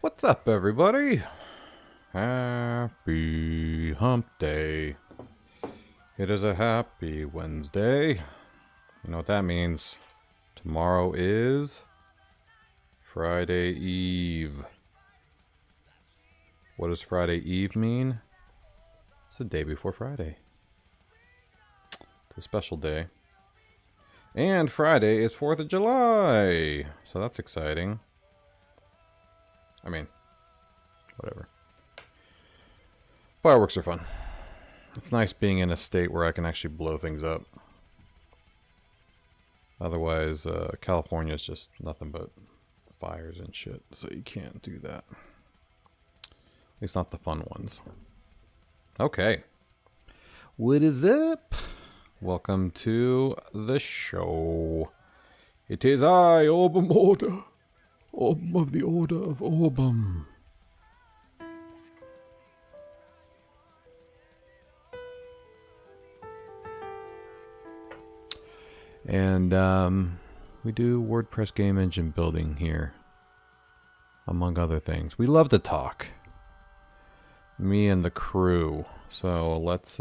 What's up, everybody? Happy hump day. It is a happy Wednesday. You know what that means. Tomorrow is Friday Eve. What does Friday Eve mean? It's the day before Friday. It's a special day. And Friday is 4th of July. So that's exciting. I mean, whatever. Fireworks are fun. It's nice being in a state where I can actually blow things up. Otherwise, California is just nothing but fires and shit, so you can't do that. At least not the fun ones. Okay. What is up? Welcome to the show. It is I, Orbem Order. Orbem of the Order of Orbem. And we do WordPress game engine building here, among other things. We love to talk, me and the crew. So let's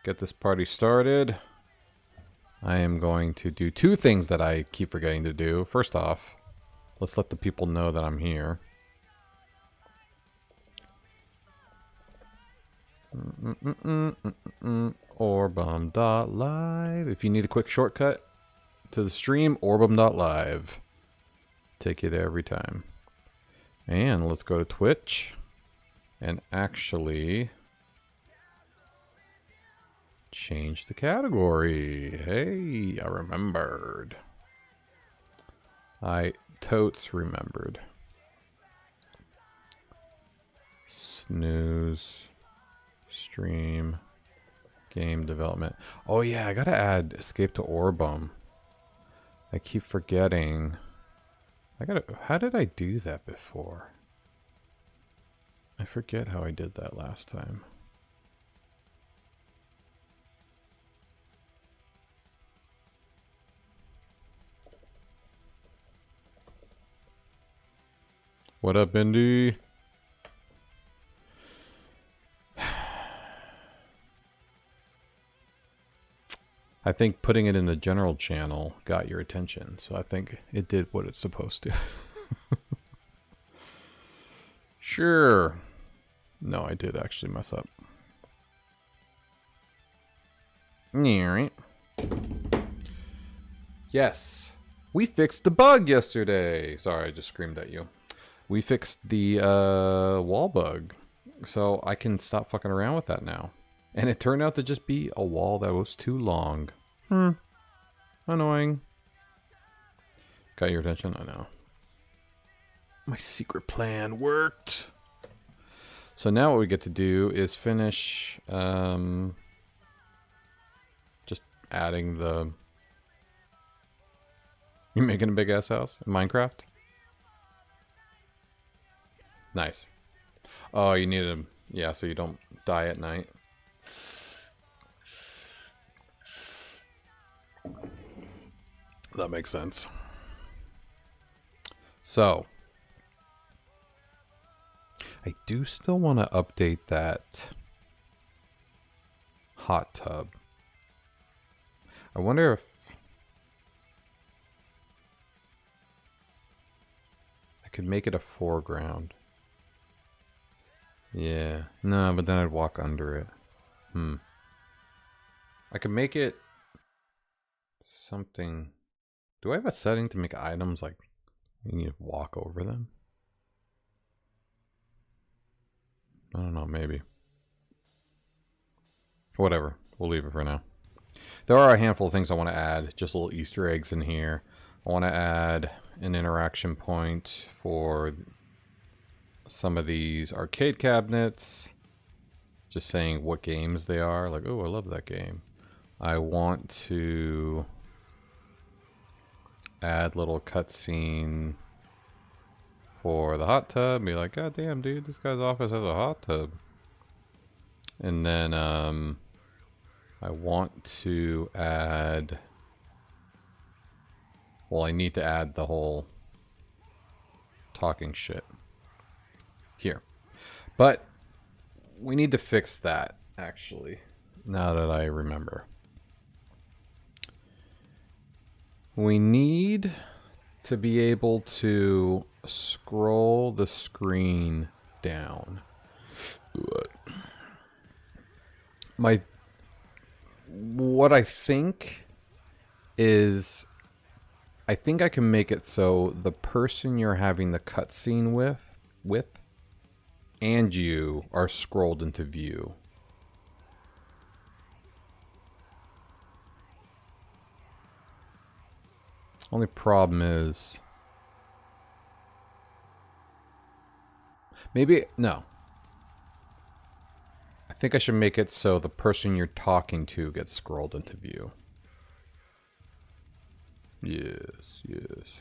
get this party started. I am going to do two things that I keep forgetting to do. First off, let's let the people know that I'm here. Orbem.live. If you need a quick shortcut to the stream, Orbem.live. Take you there every time. And let's go to Twitch and actually change the category. Hey, I remembered. I totes remembered. Snooze. Stream. Game development. Oh yeah, I gotta add escape to Orbem. I keep forgetting. How did I do that before? I forget how I did that last time. What up, Indy? I think putting it in the general channel got your attention, so I think it did what it's supposed to. Sure. No, I did actually mess up. Alright. Yes. We fixed the bug yesterday. Sorry, I just screamed at you. We fixed the wall bug. So I can stop fucking around with that now. And it turned out to just be a wall that was too long. Annoying. Got your attention? I know. My secret plan worked. So now what we get to do is finish just adding the... You making a big ass house in Minecraft? Nice. Oh, you need a... Yeah, so you don't die at night. That makes sense. So, I do still want to update that hot tub. I wonder if I could make it a foreground. Yeah, no, but then I'd walk under it. I could make it something. Do I have a setting to make items like you need to walk over them? I don't know, maybe. Whatever, we'll leave it for now. There are a handful of things I want to add, just little Easter eggs in here. I want to add an interaction point for some of these arcade cabinets. Just saying what games they are. Like, oh, I love that game. I want to add little cutscene for the hot tub. Be like, God damn, dude, this guy's office has a hot tub. And then I want to add... Well, I need to add the whole talking shit here. But we need to fix that, actually, now that I remember. We need to be able to scroll the screen down. What I think is, I think I can make it so the person you're having the cutscene with and you are scrolled into view. Only problem is, maybe, no. I think I should make it so the person you're talking to gets scrolled into view. Yes, yes.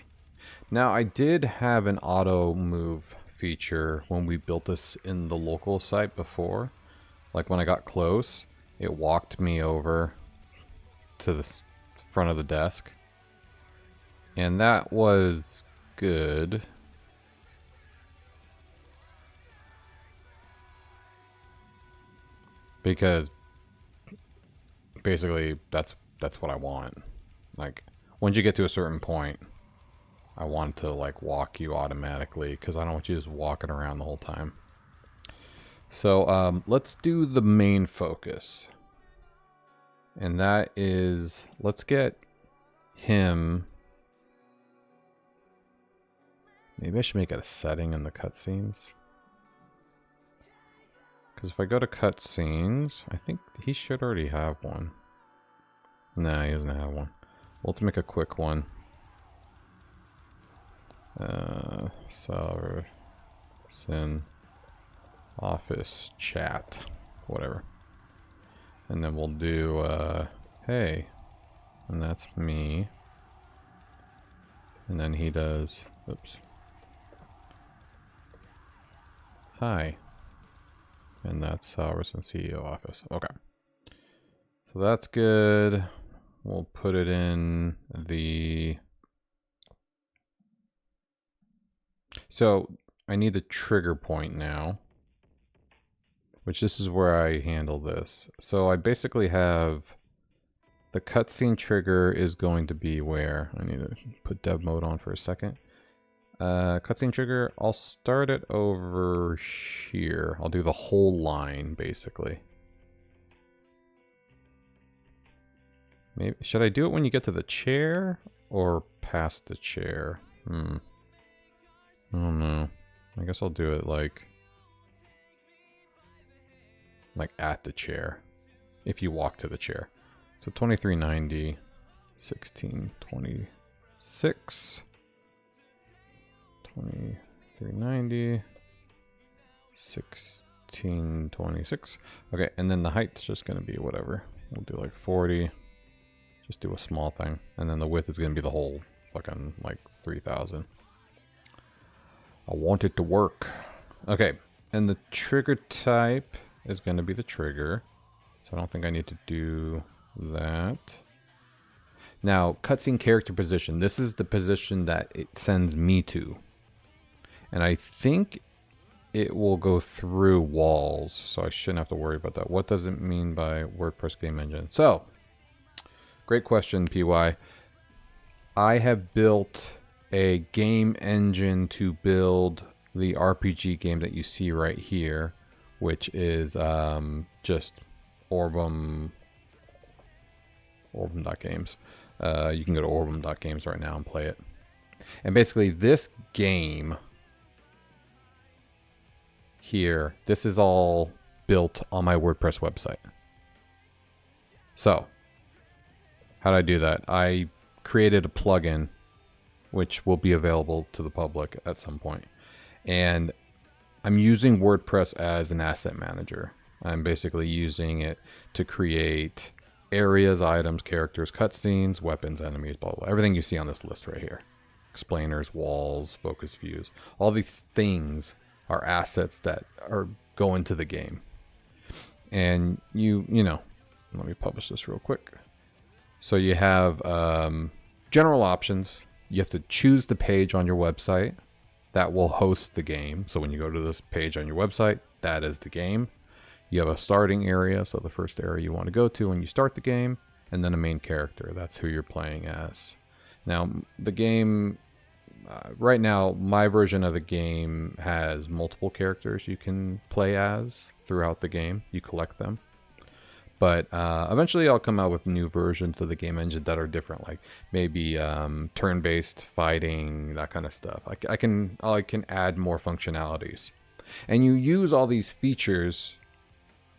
Now, I did have an auto move feature when we built this in the local site before. Like when I got close, it walked me over to the front of the desk. And that was good. Because basically that's what I want. Like once you get to a certain point, I want to like walk you automatically because I don't want you just walking around the whole time. So let's do the main focus. And that is, let's get him. Maybe I should make it a setting in the cutscenes. Because if I go to cutscenes, I think he should already have one. Nah, he doesn't have one. Well, let's make a quick one. Sin office chat, whatever. And then we'll do, hey. And that's me. And then he does, oops. Hi. And that's Robertson CEO office. Okay. So that's good. We'll put it in the... So I need the trigger point now. Which this is where I handle this. So I basically have... The cutscene trigger is going to be where? I need to put dev mode on for a second. Cutscene trigger, I'll start it over here. I'll do the whole line, basically. Maybe should I do it when you get to the chair or past the chair? I don't know. I guess I'll do it like at the chair. If you walk to the chair. So 2390, 1626. 2390, 1626. Okay, and then the height's just going to be whatever. We'll do like 40. Just do a small thing. And then the width is going to be the whole fucking like 3000. I want it to work. Okay, and the trigger type is going to be the trigger. So I don't think I need to do that. Now, cutscene character position. This is the position that it sends me to. And I think it will go through walls, so I shouldn't have to worry about that. What does it mean by WordPress game engine? So, great question, PY. I have built a game engine to build the RPG game that you see right here, which is just Orbem.games. You can go to Orbem.games right now and play it. And basically this game here, this is all built on my WordPress website. So, how did I do that? I created a plugin which will be available to the public at some point. And I'm using WordPress as an asset manager. I'm basically using it to create areas, items, characters, cutscenes, weapons, enemies, blah, blah, blah. Everything you see on this list right here. Explainers, walls, focus views. All these things are assets that go into the game. And you know, let me publish this real quick. So you have general options. You have to choose the page on your website. that will host the game. So when you go to this page on your website, that is the game. You have a starting area, so the first area you want to go to when you start the game, and then a main character. That's who you're playing as. Now, the game, right now, my version of the game has multiple characters you can play as throughout the game. You collect them. But eventually I'll come out with new versions of the game engine that are different, like maybe turn-based fighting, that kind of stuff. I can add more functionalities. And you use all these features,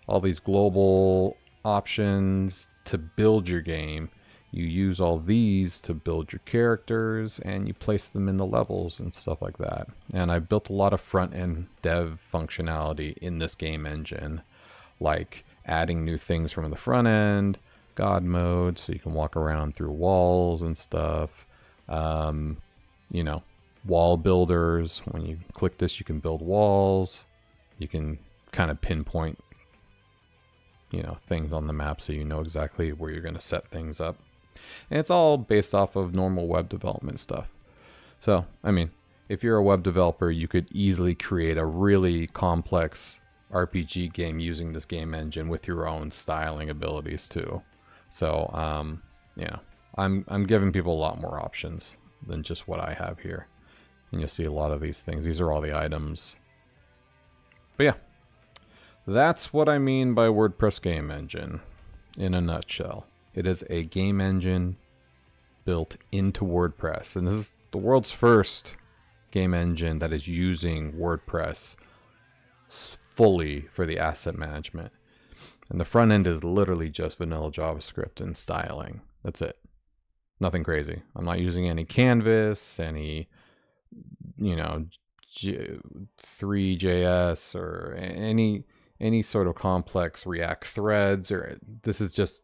all these global options to build your game. You use all these to build your characters, and you place them in the levels and stuff like that. And I built a lot of front-end dev functionality in this game engine, like adding new things from the front end, God mode, so you can walk around through walls and stuff. You know, wall builders. When you click this, you can build walls. You can kind of pinpoint, you know, things on the map so you know exactly where you're going to set things up. And it's all based off of normal web development stuff. So, I mean, if you're a web developer, you could easily create a really complex RPG game using this game engine with your own styling abilities too. So, yeah, I'm giving people a lot more options than just what I have here. And you'll see a lot of these things. These are all the items. But yeah, that's what I mean by WordPress game engine in a nutshell. It is a game engine built into WordPress. And this is the world's first game engine that is using WordPress fully for the asset management. And the front end is literally just vanilla JavaScript and styling. That's it. Nothing crazy. I'm not using any Canvas, any, you know, 3JS or any sort of complex React threads, or this is just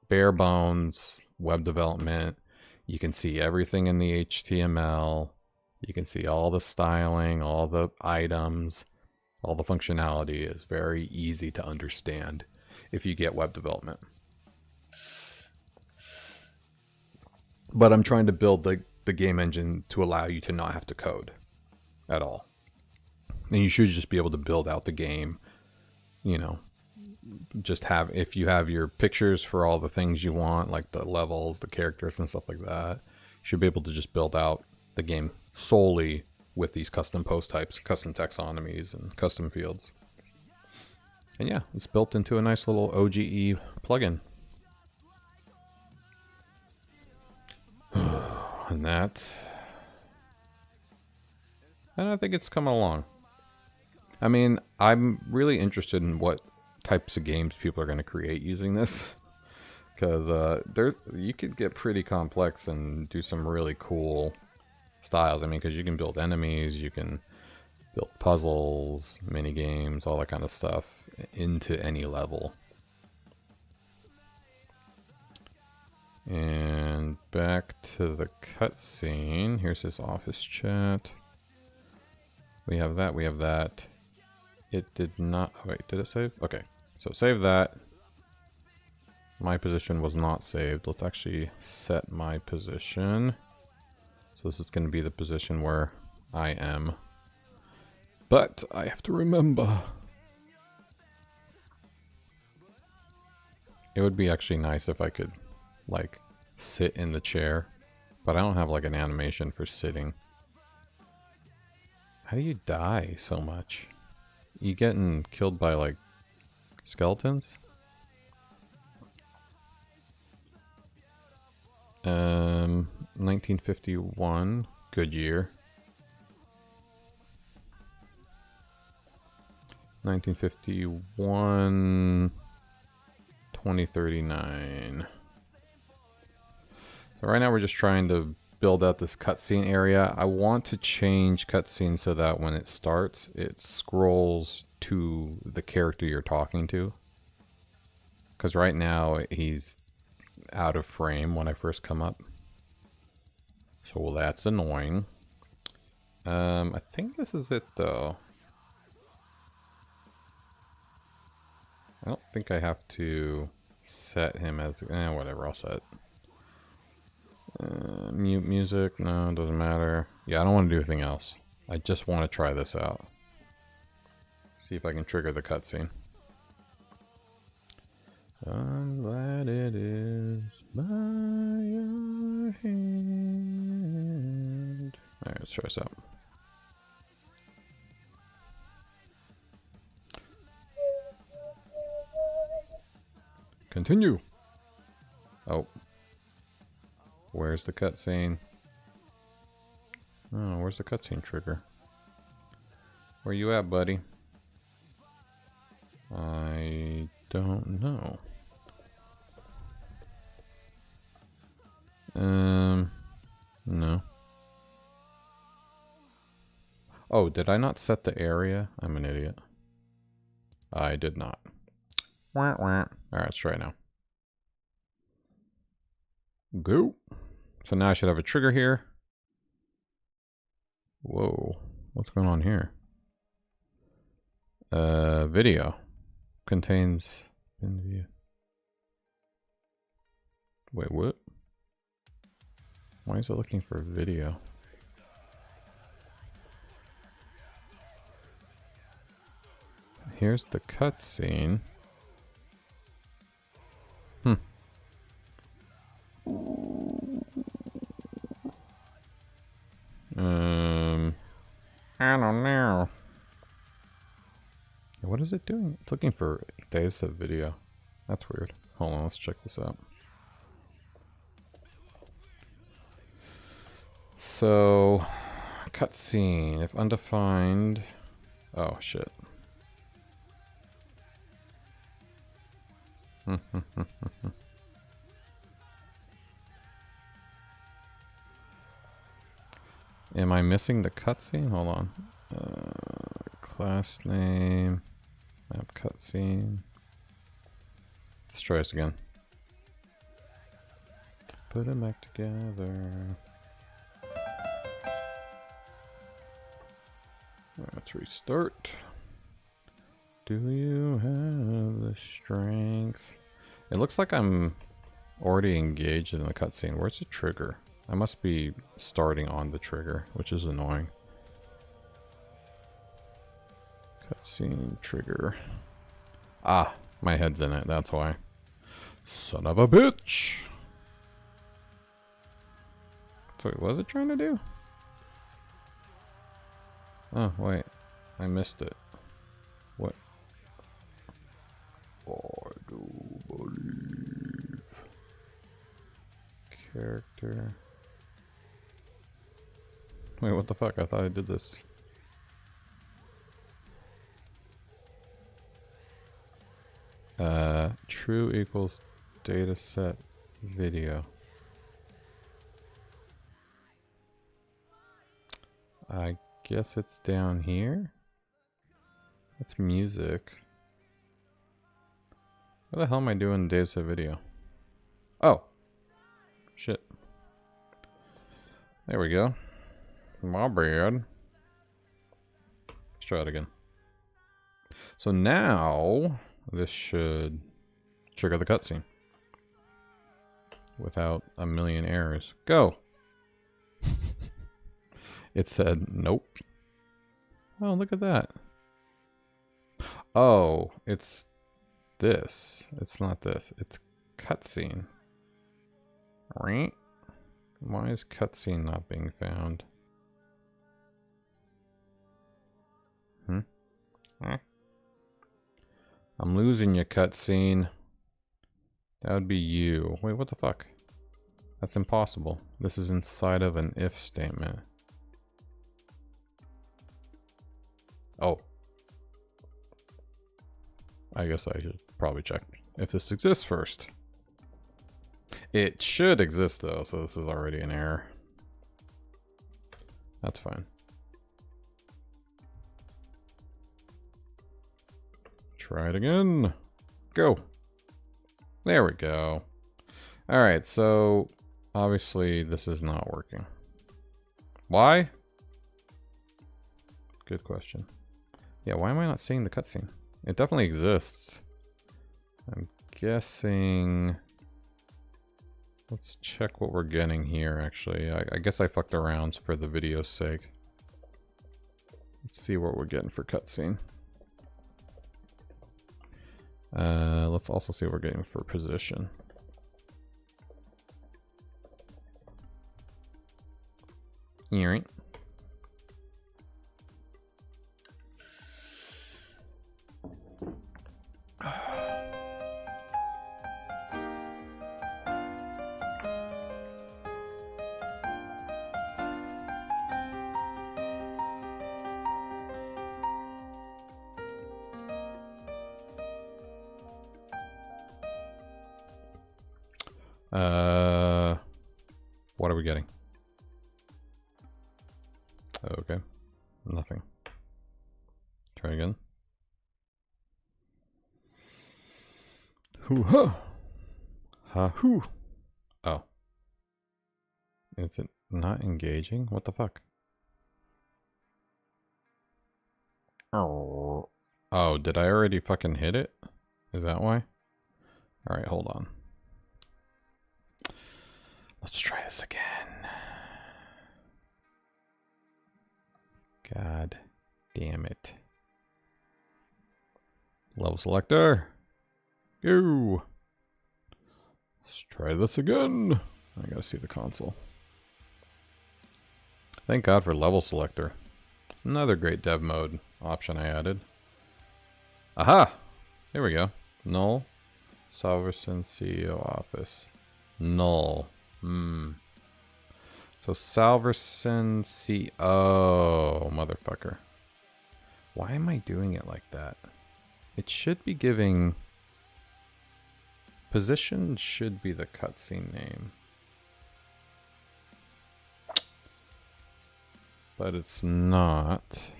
bare bones web development. You can see everything in the HTML. You can see all the styling, all the items, all the functionality is very easy to understand if you get web development. But I'm trying to build the game engine to allow you to not have to code at all. And you should just be able to build out the game, you know, just have, if you have your pictures for all the things you want, like the levels, the characters and stuff like that, you should be able to just build out the game solely with these custom post types, custom taxonomies, and custom fields. And yeah, it's built into a nice little OGE plugin. And I think it's coming along. I mean, I'm really interested in what types of games people are going to create using this, because you could get pretty complex and do some really cool styles. I mean, because you can build enemies, you can build puzzles, mini games, all that kind of stuff into any level. And back to the cutscene. Here's his office chat. We have that, we have that. It did not, oh wait, did it save? Okay, so save that. My position was not saved. Let's actually set my position. So this is going to be the position where I am. But I have to remember. It would be actually nice if I could, like, sit in the chair. But I don't have, like, an animation for sitting. How do you die so much? You getting killed by, like, skeletons? 1951, good year. 1951, 2039. So right now we're just trying to build out this cutscene area. I want to change cutscene so that when it starts, it scrolls to the character you're talking to. Because right now he's out of frame when I first come up. So that's annoying. I think this is it though. I don't think I have to set him as, whatever, I'll set. Mute music, no, it doesn't matter. Yeah, I don't want to do anything else. I just want to try this out. See if I can trigger the cutscene. I'm glad it is by your hand. Alright, let's try this out. Continue. Oh. Where's the cutscene? Oh, where's the cutscene trigger? Where you at, buddy? I don't know. No. Oh, did I not set the area? I'm an idiot. I did not. Wah, wah. Alright, let's try it now. Go. So now I should have a trigger here. Whoa. What's going on here? Video. Contains in view. Wait, what? Why is it looking for video? Here's the cutscene. I don't know. What is it doing? It's looking for dataset video. That's weird. Hold on, let's check this out. So, cutscene. If undefined. Oh, shit. Am I missing the cutscene? Hold on. Class name. Map cutscene. Let's try this again. Put them back together. Let's restart. Do you have the strength? It looks like I'm already engaged in the cutscene. Where's the trigger? I must be starting on the trigger, which is annoying. Cutscene trigger. Ah, my head's in it, that's why. Son of a bitch! So wait, what was it trying to do? Oh, wait. I missed it. What? I do believe. Character. Wait, what the fuck? I thought I did this. True equals dataset video. I guess it's down here. That's music. What the hell am I doing in dataset video? Oh! Shit. There we go. My bad. Let's try it again. So now, this should trigger the cutscene. Without a million errors. Go! It said, nope. Oh, look at that. Oh, it's this. It's not this. It's cutscene. Right? Why is cutscene not being found? I'm losing you, cutscene. That would be you. Wait, what the fuck? That's impossible. This is inside of an if statement. Oh. I guess I should probably check if this exists first. It should exist though, so this is already an error. That's fine. Try it again. Go. There we go. Alright, so obviously this is not working. Why? Good question. Yeah, why am I not seeing the cutscene? It definitely exists. I'm guessing... Let's check what we're getting here, actually. I guess I fucked around for the video's sake. Let's see what we're getting for cutscene. Let's also see what we're getting for position. Alright. What are we getting? Okay, nothing. Try again. Hoo-ha! Ha-hoo! Oh. Is it not engaging? What the fuck? Oh, did I already fucking hit it? Is that why? Alright, hold on. Let's try this again. God damn it. Level selector. Go. Let's try this again. I gotta see the console. Thank God for level selector. Another great dev mode option I added. Aha! Here we go. Null. Salverson CEO office. Null. So Salverson C. Oh, motherfucker. Why am I doing it like that? It should be giving... Position should be the cutscene name. But it's not.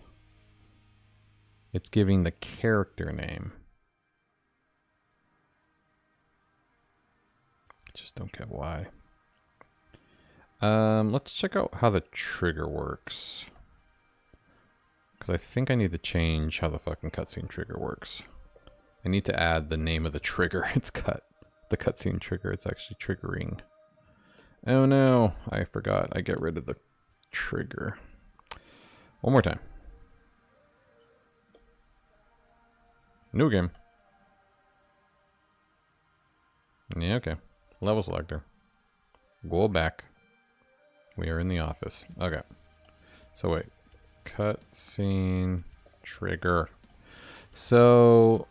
It's giving the character name. I just don't get why. Let's check out how the trigger works. Because I think I need to change how the fucking cutscene trigger works. I need to add the name of the trigger. It's the cutscene trigger. It's actually triggering. Oh no, I forgot. I get rid of the trigger. One more time. New game. Yeah, okay. Level selector. Go back. We are in the office. Okay. So wait. Cutscene trigger. So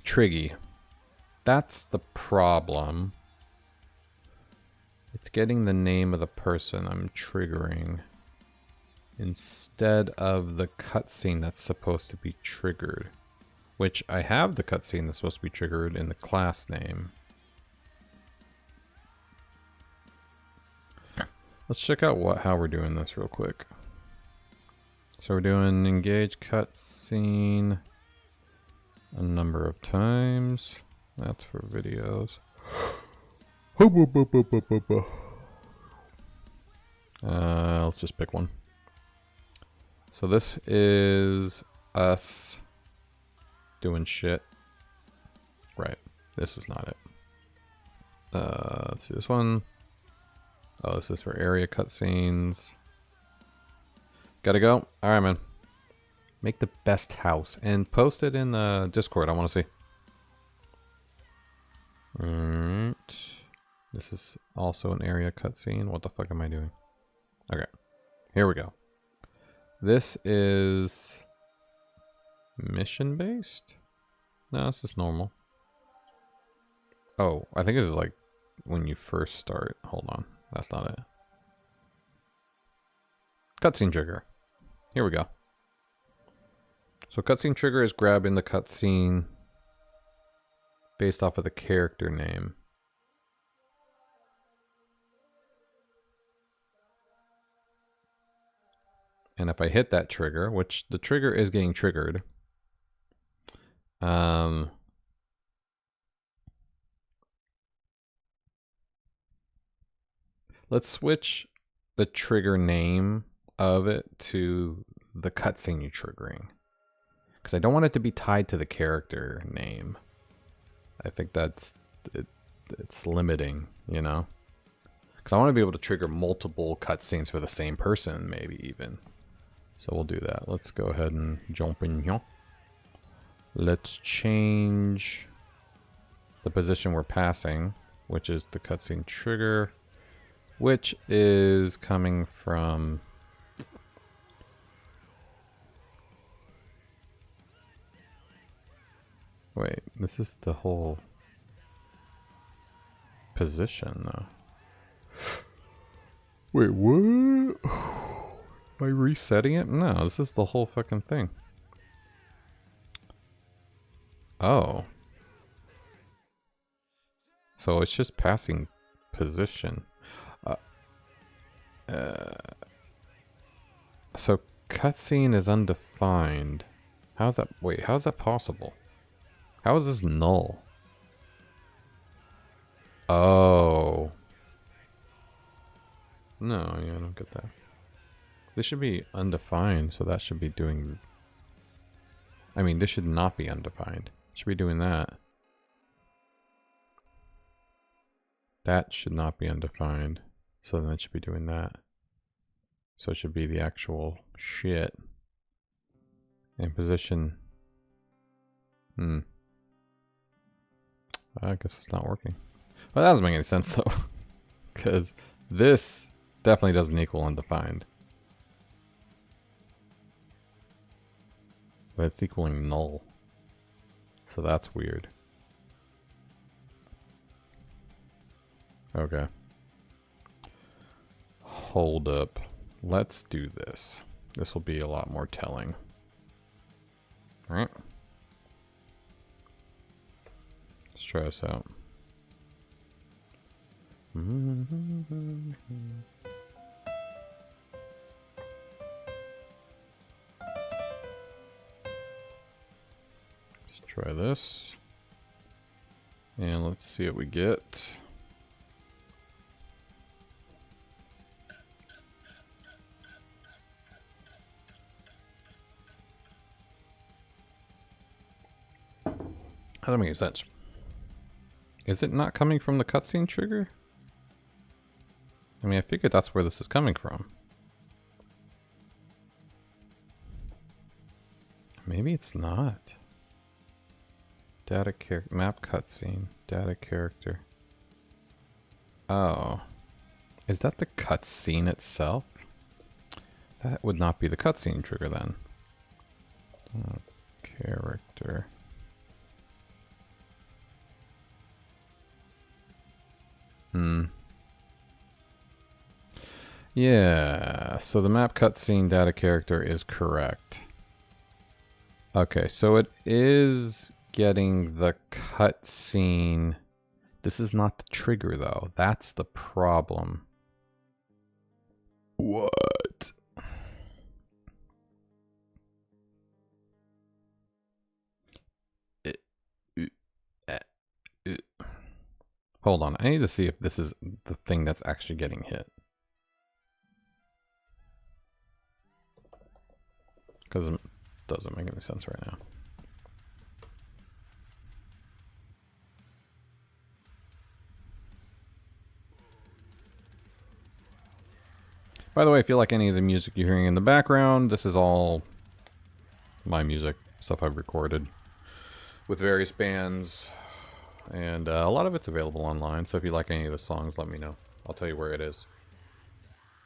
Triggy. That's the problem. It's getting the name of the person I'm triggering instead of the cutscene that's supposed to be triggered. Which I have the cutscene that's supposed to be triggered in the class name. Let's check out how we're doing this real quick. So we're doing engage cutscene a number of times. That's for videos. Let's just pick one. So this is us doing shit. Right. This is not it. Let's do this one. Oh, this is for area cutscenes. Gotta go. Alright, man. Make the best house. And post it in the Discord. I want to see. Alright. This is also an area cutscene. What the fuck am I doing? Okay. Here we go. This is mission based? No, this is normal. Oh, I think this is like when you first start. Hold on. That's not it. Cutscene trigger. Here we go. So cutscene trigger is grabbing the cutscene based off of the character name. And if I hit that trigger, which the trigger is getting triggered, let's switch the trigger name of it to the cutscene you're triggering. Because I don't want it to be tied to the character name. I think that's it's limiting, you know? Because I want to be able to trigger multiple cutscenes for the same person, maybe even. So we'll do that. Let's go ahead and jump in here. Let's change the position we're passing, which is the cutscene trigger, which is coming from... Wait, this is the whole position, though. Wait, what? By resetting it? No, this is the whole fucking thing. Oh. So it's just passing position. So cutscene is undefined. How's that? Wait, how's that possible? How is this null? Oh. No, yeah, I don't get that. This should be undefined, so that should be doing... I mean, this should not be undefined. It should be doing that. That should not be undefined, so then it should be doing that. So it should be the actual shit. And position... I guess it's not working. Well, that doesn't make any sense, though. Because this definitely doesn't equal undefined. But it's equaling null. So that's weird. Okay. Hold up. Let's do this. This will be a lot more telling. Alright. Let's try this out. Let's try this. And let's see what we get. That doesn't make any sense. Is it not coming from the cutscene trigger? I mean, I figured that's where this is coming from. Maybe it's not. Data character, map cutscene, data character. Oh. Is that the cutscene itself? That would not be the cutscene trigger then. Oh, character. Yeah, so the map cutscene data character is correct. Okay, so it is getting the cutscene. This is not the trigger, though. That's the problem. What? Hold on, I need to see if this is the thing that's actually getting hit. Because it doesn't make any sense right now. By the way, if you like any of the music you're hearing in the background, this is all my music, stuff I've recorded with various bands. And a lot of it's available online, so if you like any of the songs, let me know. I'll tell you where it is.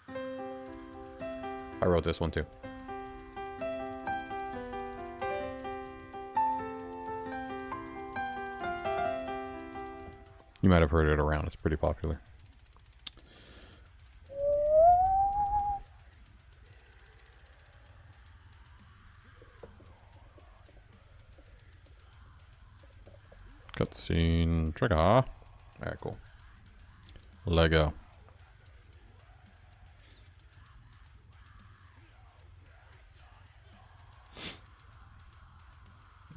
I wrote this one too. You might have heard it around, it's pretty popular. Cutscene trigger. Alright, cool. Lego.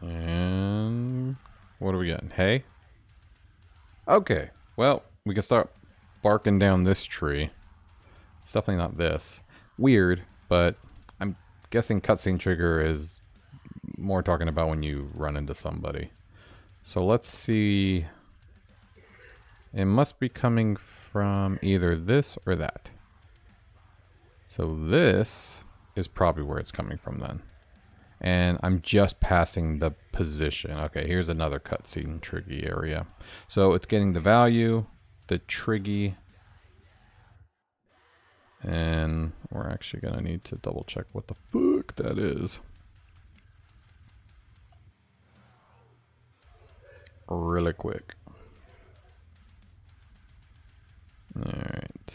And what are we getting? Hay? Okay, well, we can start barking down this tree. It's definitely not this. Weird, but I'm guessing cutscene trigger is more talking about when you run into somebody. So let's see. It must be coming from either this or that. So this is probably where it's coming from then. And I'm just passing the position. Okay, here's another cutscene triggy area. So it's getting the value, the triggy, and we're actually gonna need to double check what the fuck that is. Really quick. Alright.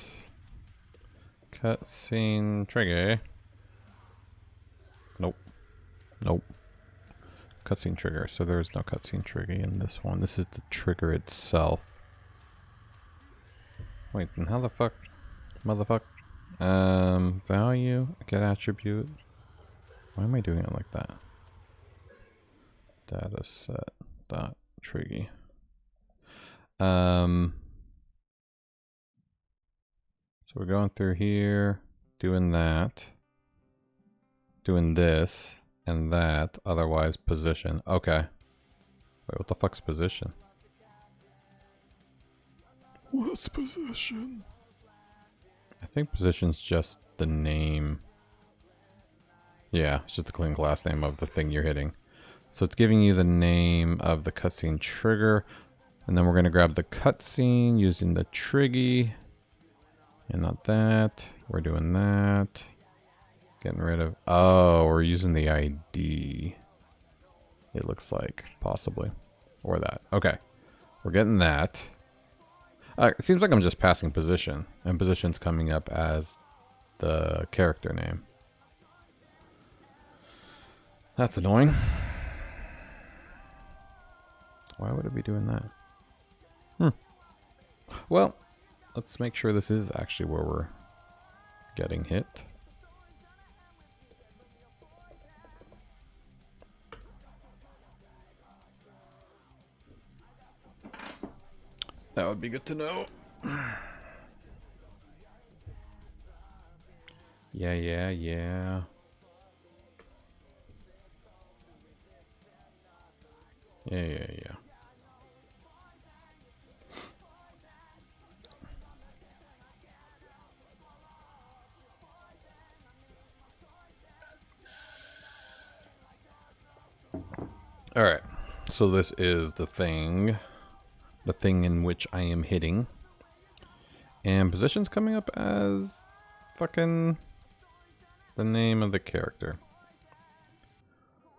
Cutscene trigger. Nope. Nope. Cutscene trigger. So there's no cutscene trigger in this one. This is the trigger itself. Wait, and how the fuck? Motherfucker. Value, get attribute. Why am I doing it like that? Data set dot triggy. So we're going through here, doing that, doing this, and that, otherwise position. Okay. Wait, what the fuck's position? What's position? I think position's just the name. Yeah, it's just the clean class name of the thing you're hitting. So it's giving you the name of the cutscene trigger. And then we're going to grab the cutscene using the triggy. And not that. We're doing that. Getting rid of... Oh, we're using the ID. It looks like, possibly. Or that. Okay. We're getting that. It seems like I'm just passing position. And position's coming up as the character name. That's annoying. Why would it be doing that? Well, let's make sure this is actually where we're getting hit. That would be good to know. Yeah. Yeah. Alright, so this is the thing in which I am hitting. And position's coming up as fucking the name of the character,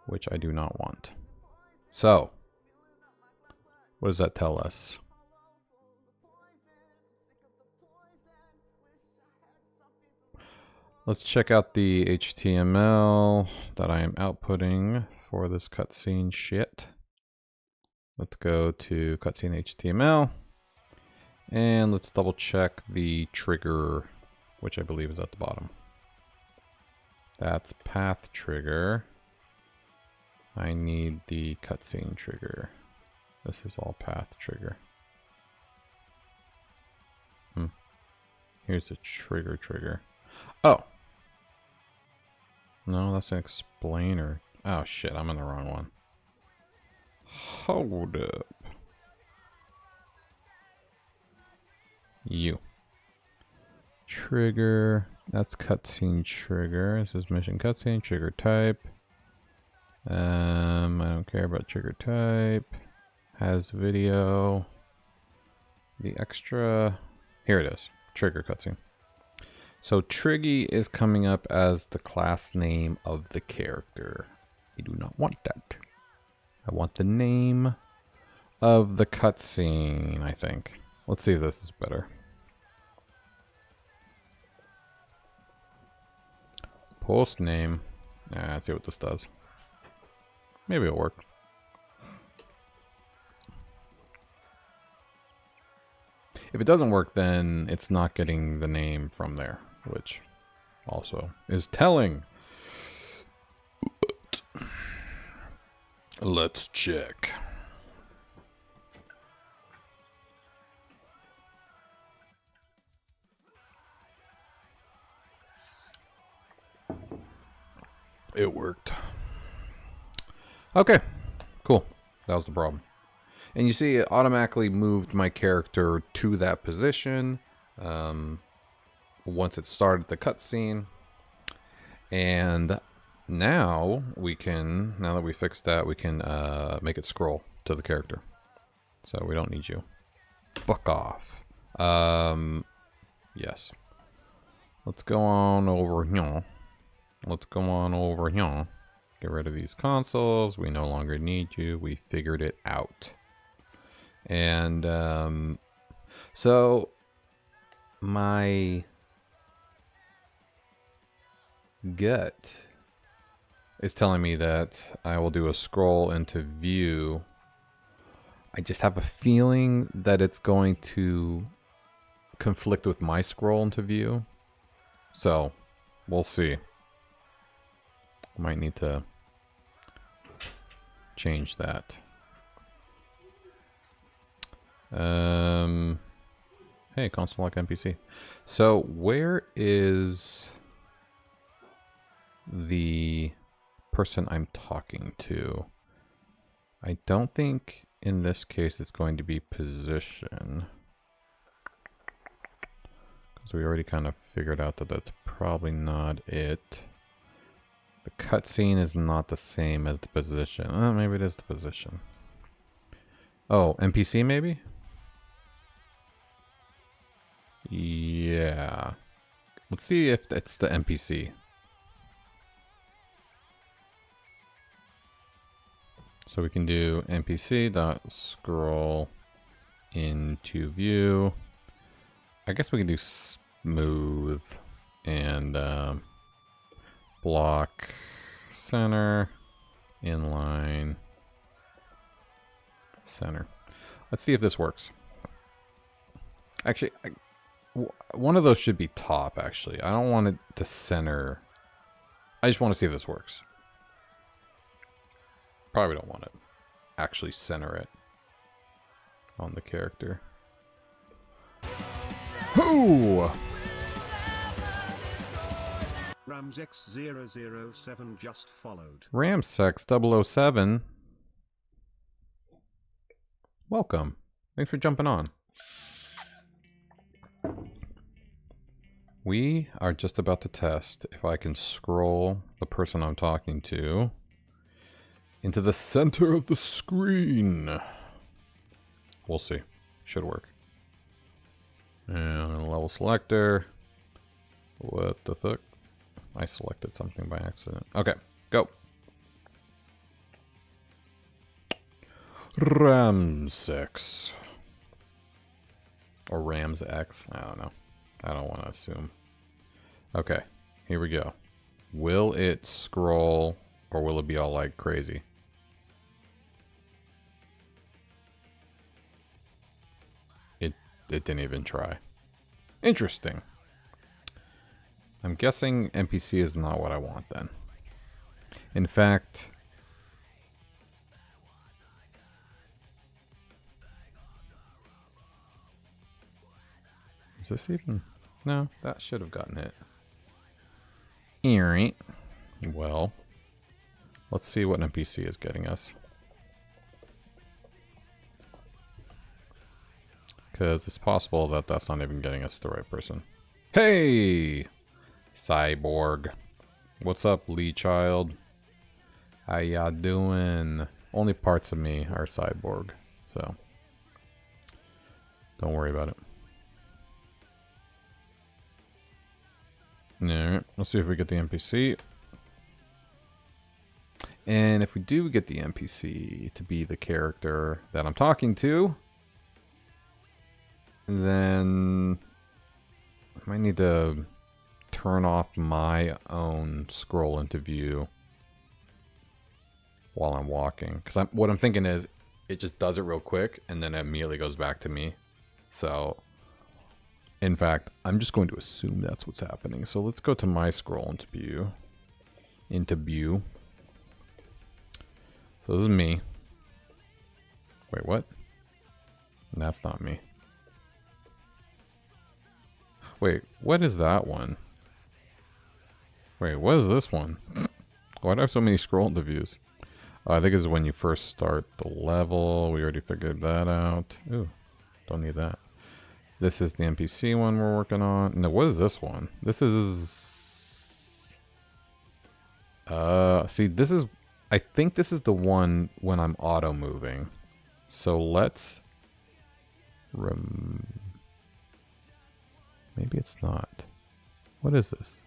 which I do not want. So, what does that tell us? Let's check out the HTML that I am outputting for this cutscene shit. Let's go to cutscene HTML and let's double check the trigger, which I believe is at the bottom. That's path trigger. I need the cutscene trigger. This is all path trigger. Here's the trigger. Oh. No, that's an explainer. Oh shit, I'm in the wrong one. Hold up. You. Trigger. That's cutscene trigger. This is mission cutscene. Trigger type. I don't care about trigger type. Has video. The extra. Here it is. Trigger cutscene. So triggy is coming up as the class name of the character. I do not want that. I want the name of the cutscene, I think. Let's see if this is better. Post name. Let's see what this does. Maybe it'll work. If it doesn't work, then it's not getting the name from there, which also is telling. But let's check. It worked. Okay, cool. That was the problem. And you see it automatically moved my character to that position once it started the cutscene. And now we can, now that we fixed that, we can make it scroll to the character. So we don't need you. Fuck off. Yes. Let's go on over here. Let's go on over here. Get rid of these consoles. We no longer need you. We figured it out. And so my gut is telling me that I will do a scroll into view. I just have a feeling that it's going to conflict with my scroll into view. So we'll see. Might need to change that. Hey, console lock NPC. So where is the person I'm talking to? I don't think in this case it's going to be position, because we already kind of figured out that that's probably not it. The cutscene is not the same as the position. Maybe it is the position. Oh, NPC maybe? Yeah. Let's see if it's the NPC. So we can do npc.scroll into view. I guess we can do smooth and block center inline center. Let's see if this works. Actually, one of those should be top, actually. I don't want it to center. I just want to see if this works. Probably don't want to actually center it on the character. Hoo! Ramsex007 just followed. Ramsex007. Welcome. Thanks for jumping on. We are just about to test if I can scroll the person I'm talking to into the center of the screen. We'll see. Should work. And level selector. What the fuck? I selected something by accident. Okay, go. Ramsex. Or Ramsex. I don't know. I don't want to assume. Okay, here we go. Will it scroll or will it be all like crazy? It didn't even try. Interesting. I'm guessing NPC is not what I want then. In fact, is this even? No, that should have gotten it. Alright. Well, let's see what an NPC is getting us. Because it's possible that that's not even getting us the right person. Hey! Cyborg. What's up, Lee Child? How y'all doing? Only parts of me are cyborg, so don't worry about it. Alright, let's see if we get the NPC. And if we do get the NPC to be the character that I'm talking to, then I might need to turn off my own scroll into view while I'm walking. Because what I'm thinking is it just does it real quick and then it immediately goes back to me. So, in fact, I'm just going to assume that's what's happening. So let's go to my scroll into view. So this is me. Wait, what? That's not me. Wait, what is that one? Wait, what is this one? Why do I have so many scroll into views? I think it's when you first start the level. We already figured that out. Ooh, don't need that. This is the NPC one we're working on. No, what is this one? This is... See, this is... I think this is the one when I'm auto-moving. So let's... Maybe it's not. What is this?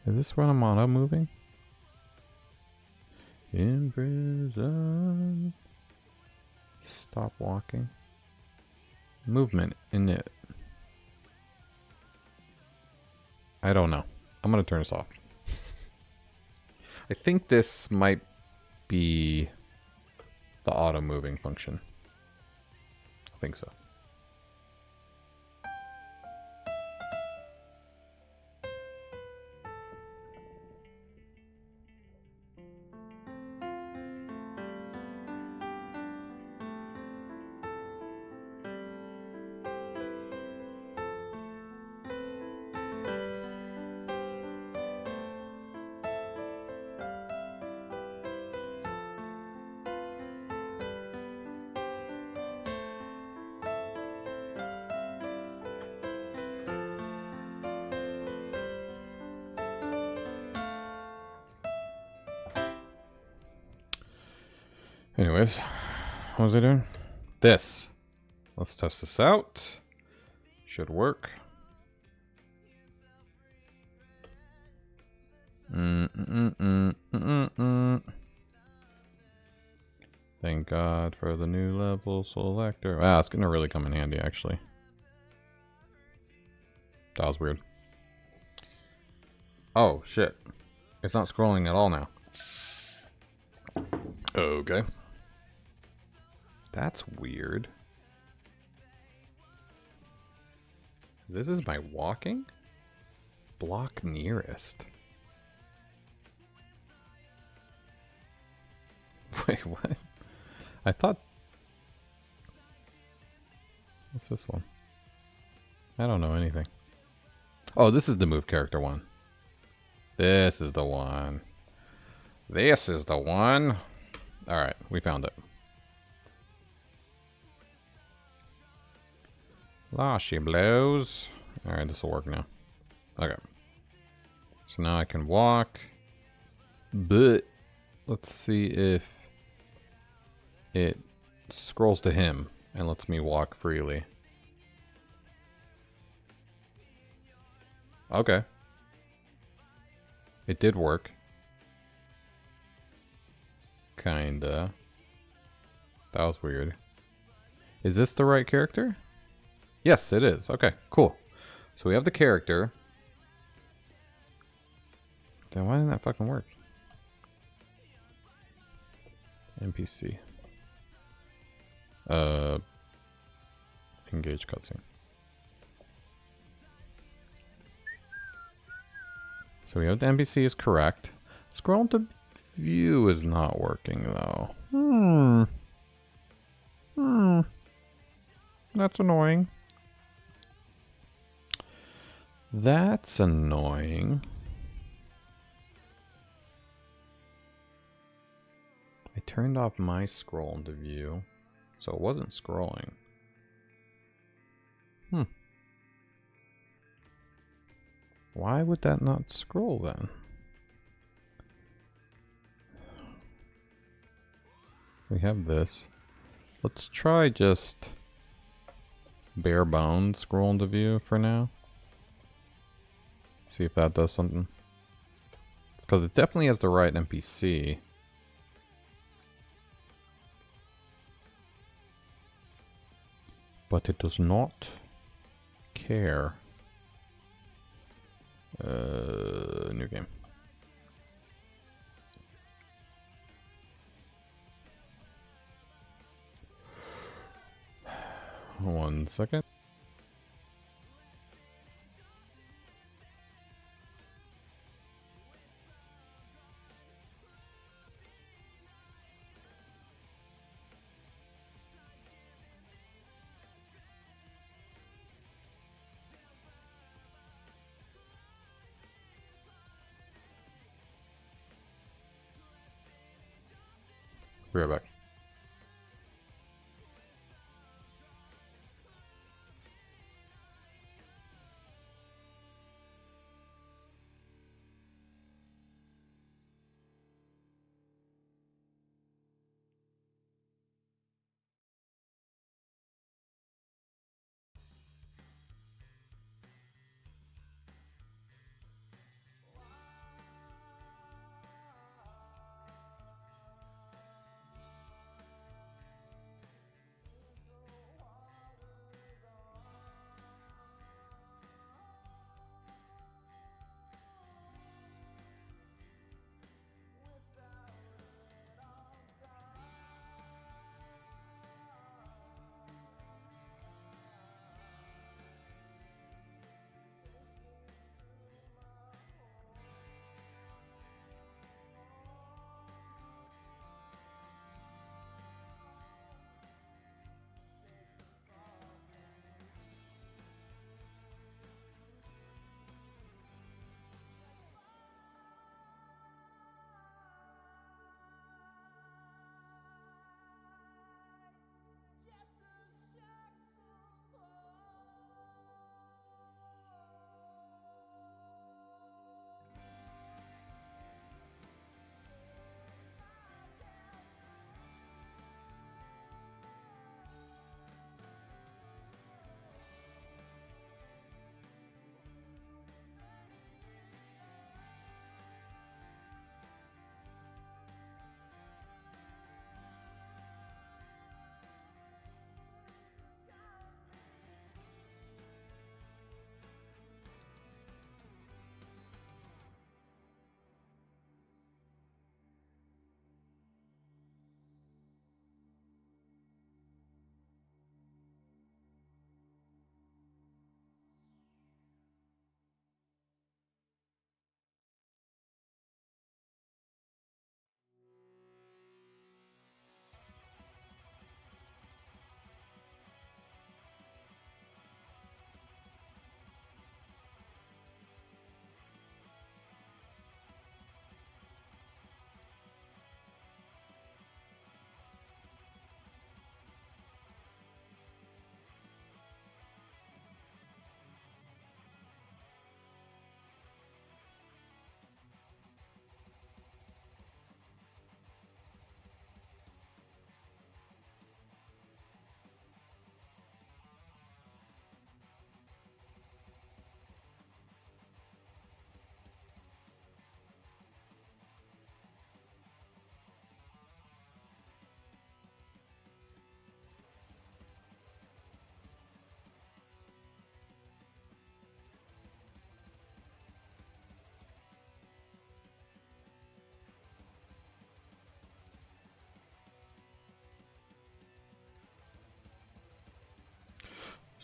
Is this when I'm auto-moving? In prison. Stop walking. Movement in it. I don't know. I'm gonna turn this off. I think this might be the auto-moving function. I think so. Anyways, what was I doing? This. Let's test this out. Should work. Thank God for the new level selector. Wow, it's gonna really come in handy, actually. That was weird. Oh, shit. It's not scrolling at all now. Okay. That's weird. This is my walking? Block nearest. Wait, what? I thought... What's this one? I don't know anything. Oh, this is the move character one. This is the one. This is the one. Alright, we found it. La, she blows. Alright, this will work now. Okay. So now I can walk. But let's see if it scrolls to him and lets me walk freely. Okay. It did work. Kinda. That was weird. Is this the right character? Yes, it is. Okay, cool. So we have the character. Then why didn't that fucking work? NPC. Engage cutscene. So we have the NPC is correct. Scroll to view is not working though. That's annoying. That's annoying. I turned off my scroll into view, so it wasn't scrolling. Why would that not scroll then? We have this. Let's try just bare bones scroll into view for now. See if that does something. Because it definitely has the right NPC. But it does not care. New game. One second. Be right back.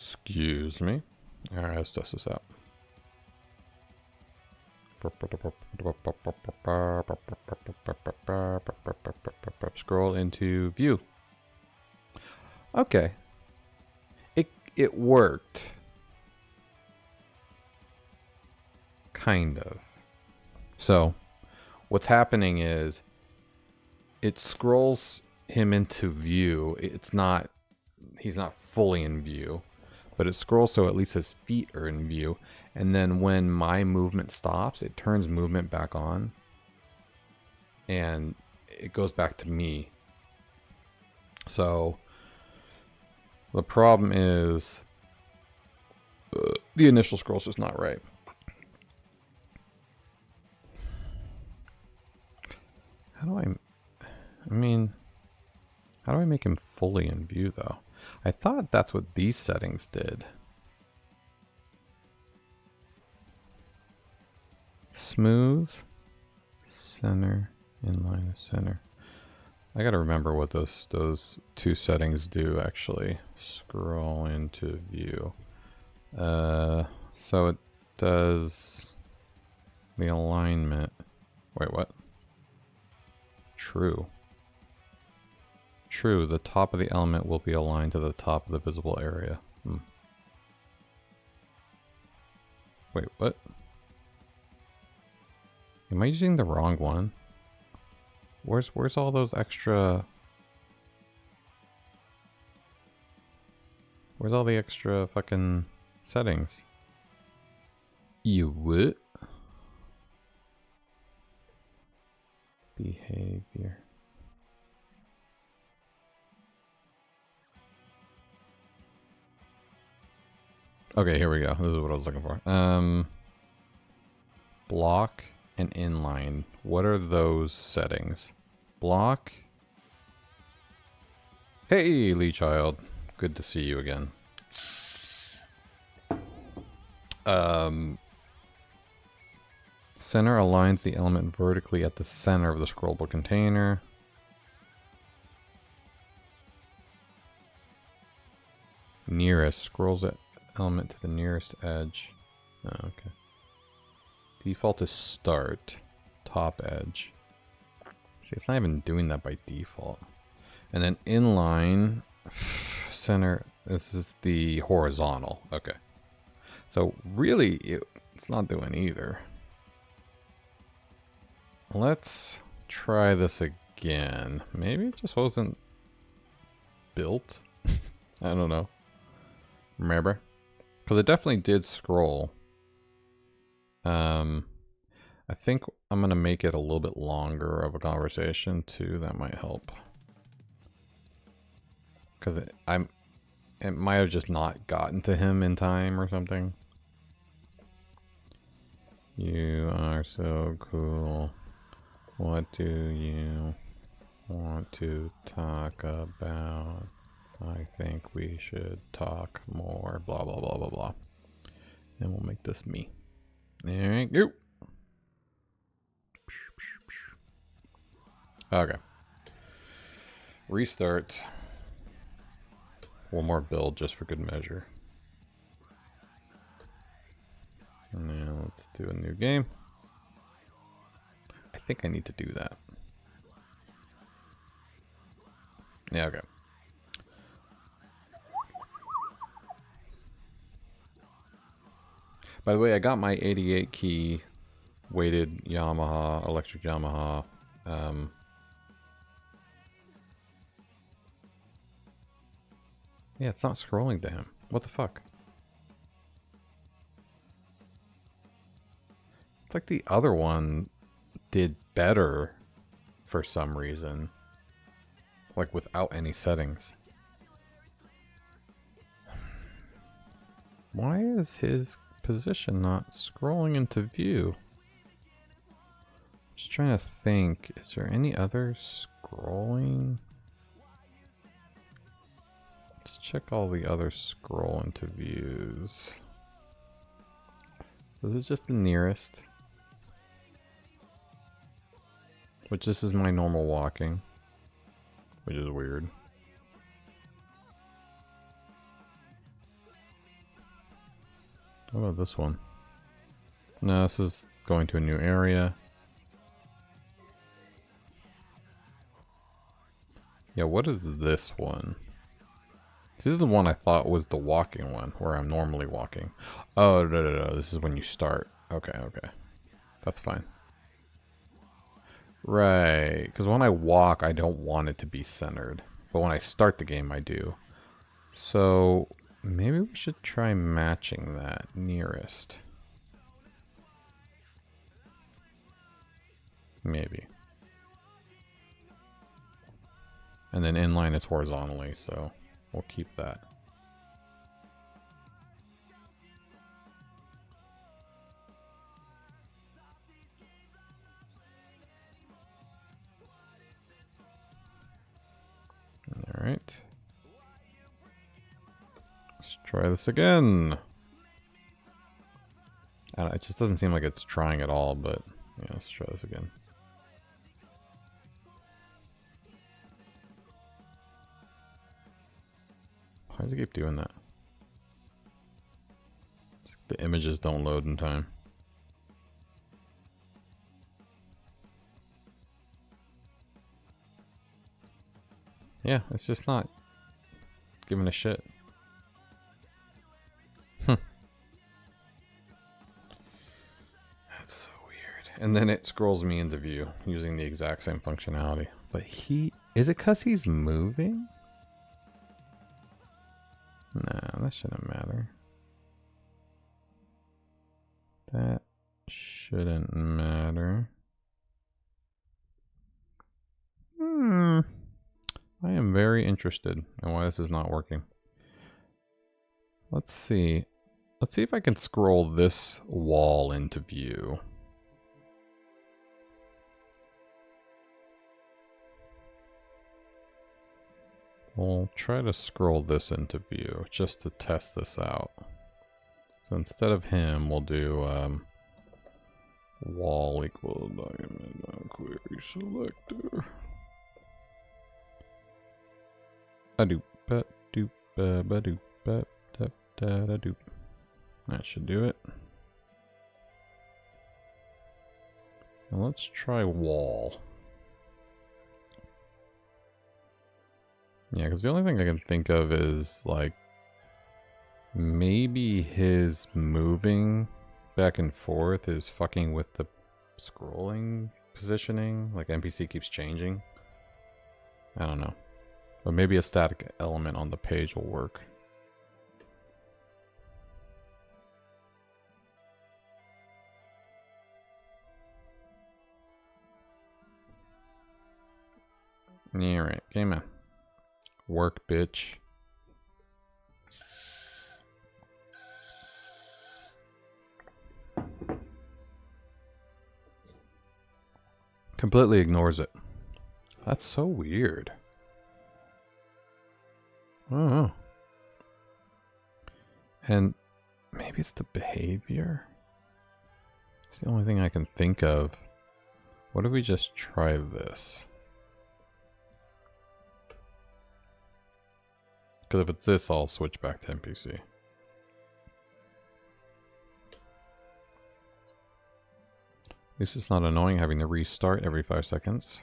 Excuse me. Alright, let's test this out. Scroll into view. Okay. It worked. Kind of. So, what's happening is it scrolls him into view. He's not fully in view, but it scrolls so at least his feet are in view. And then when my movement stops, it turns movement back on. And it goes back to me. So the problem is the initial scroll's just not right. How do I make him fully in view though? I thought that's what these settings did. Smooth, center, inline to center. I gotta remember what those two settings do actually. Scroll into view. So it does the alignment. Wait, what? True. True, the top of the element will be aligned to the top of the visible area. Wait, what? Am I using the wrong one? Where's all those extra... Where's all the extra fucking settings? You what? Behavior. Okay, here we go. This is what I was looking for. Block and inline. What are those settings? Block. Hey, Lee Child. Good to see you again. Center aligns the element vertically at the center of the scrollable container. Nearest scrolls the element to the nearest edge. Oh, okay. Default is start. Top edge. See, it's not even doing that by default. And then inline center. This is the horizontal. Okay. So really, it's not doing either. Let's try this again. Maybe it just wasn't built. I don't know. Remember? Because it definitely did scroll. I think I'm going to make it a little bit longer of a conversation too. That might help. Because it might have just not gotten to him in time or something. You are so cool. What do you want to talk about? I think we should talk more. Blah, blah, blah, blah, blah. And we'll make this me. There we go. Okay. Restart. One more build just for good measure. Now let's do a new game. I think I need to do that. Yeah, okay. By the way, I got my 88 key weighted Yamaha, electric Yamaha. Yeah, it's not scrolling to him. What the fuck? It's like the other one did better for some reason. Like without any settings. Why is his position not scrolling into view? Just trying to think. Is there any other scrolling? Let's check all the other scroll into views. This is just the nearest. Which this is my normal walking. Which is weird. How about this one? No, this is going to a new area. Yeah, what is this one? This is the one I thought was the walking one, where I'm normally walking. Oh, no. This is when you start. Okay. That's fine. Right, because when I walk, I don't want it to be centered. But when I start the game, I do. So, maybe we should try matching that nearest. Maybe. And then inline it's horizontally, so we'll keep that. Alright. Let's try this again. It just doesn't seem like it's trying at all, but yeah, let's try this again. Why does it keep doing that? The images don't load in time. Yeah, it's just not giving a shit. That's so weird. And then it scrolls me into view using the exact same functionality. But is it because he's moving? Nah, that shouldn't matter. That shouldn't matter. I am very interested in why this is not working. Let's see. Let's see if I can scroll this wall into view. We'll try to scroll this into view just to test this out. So instead of him, we'll do wall equal diamond query selector. That should do it. Now let's try wall. Yeah, because the only thing I can think of is like maybe his moving back and forth is fucking with the scrolling positioning. Like NPC keeps changing. I don't know. But maybe a static element on the page will work. Alright, game on. Work, bitch. Completely ignores it. That's so weird. I don't know. And maybe it's the behavior? It's the only thing I can think of. What if we just try this? Because if it's this, I'll switch back to NPC. At least it's not annoying having to restart every 5 seconds.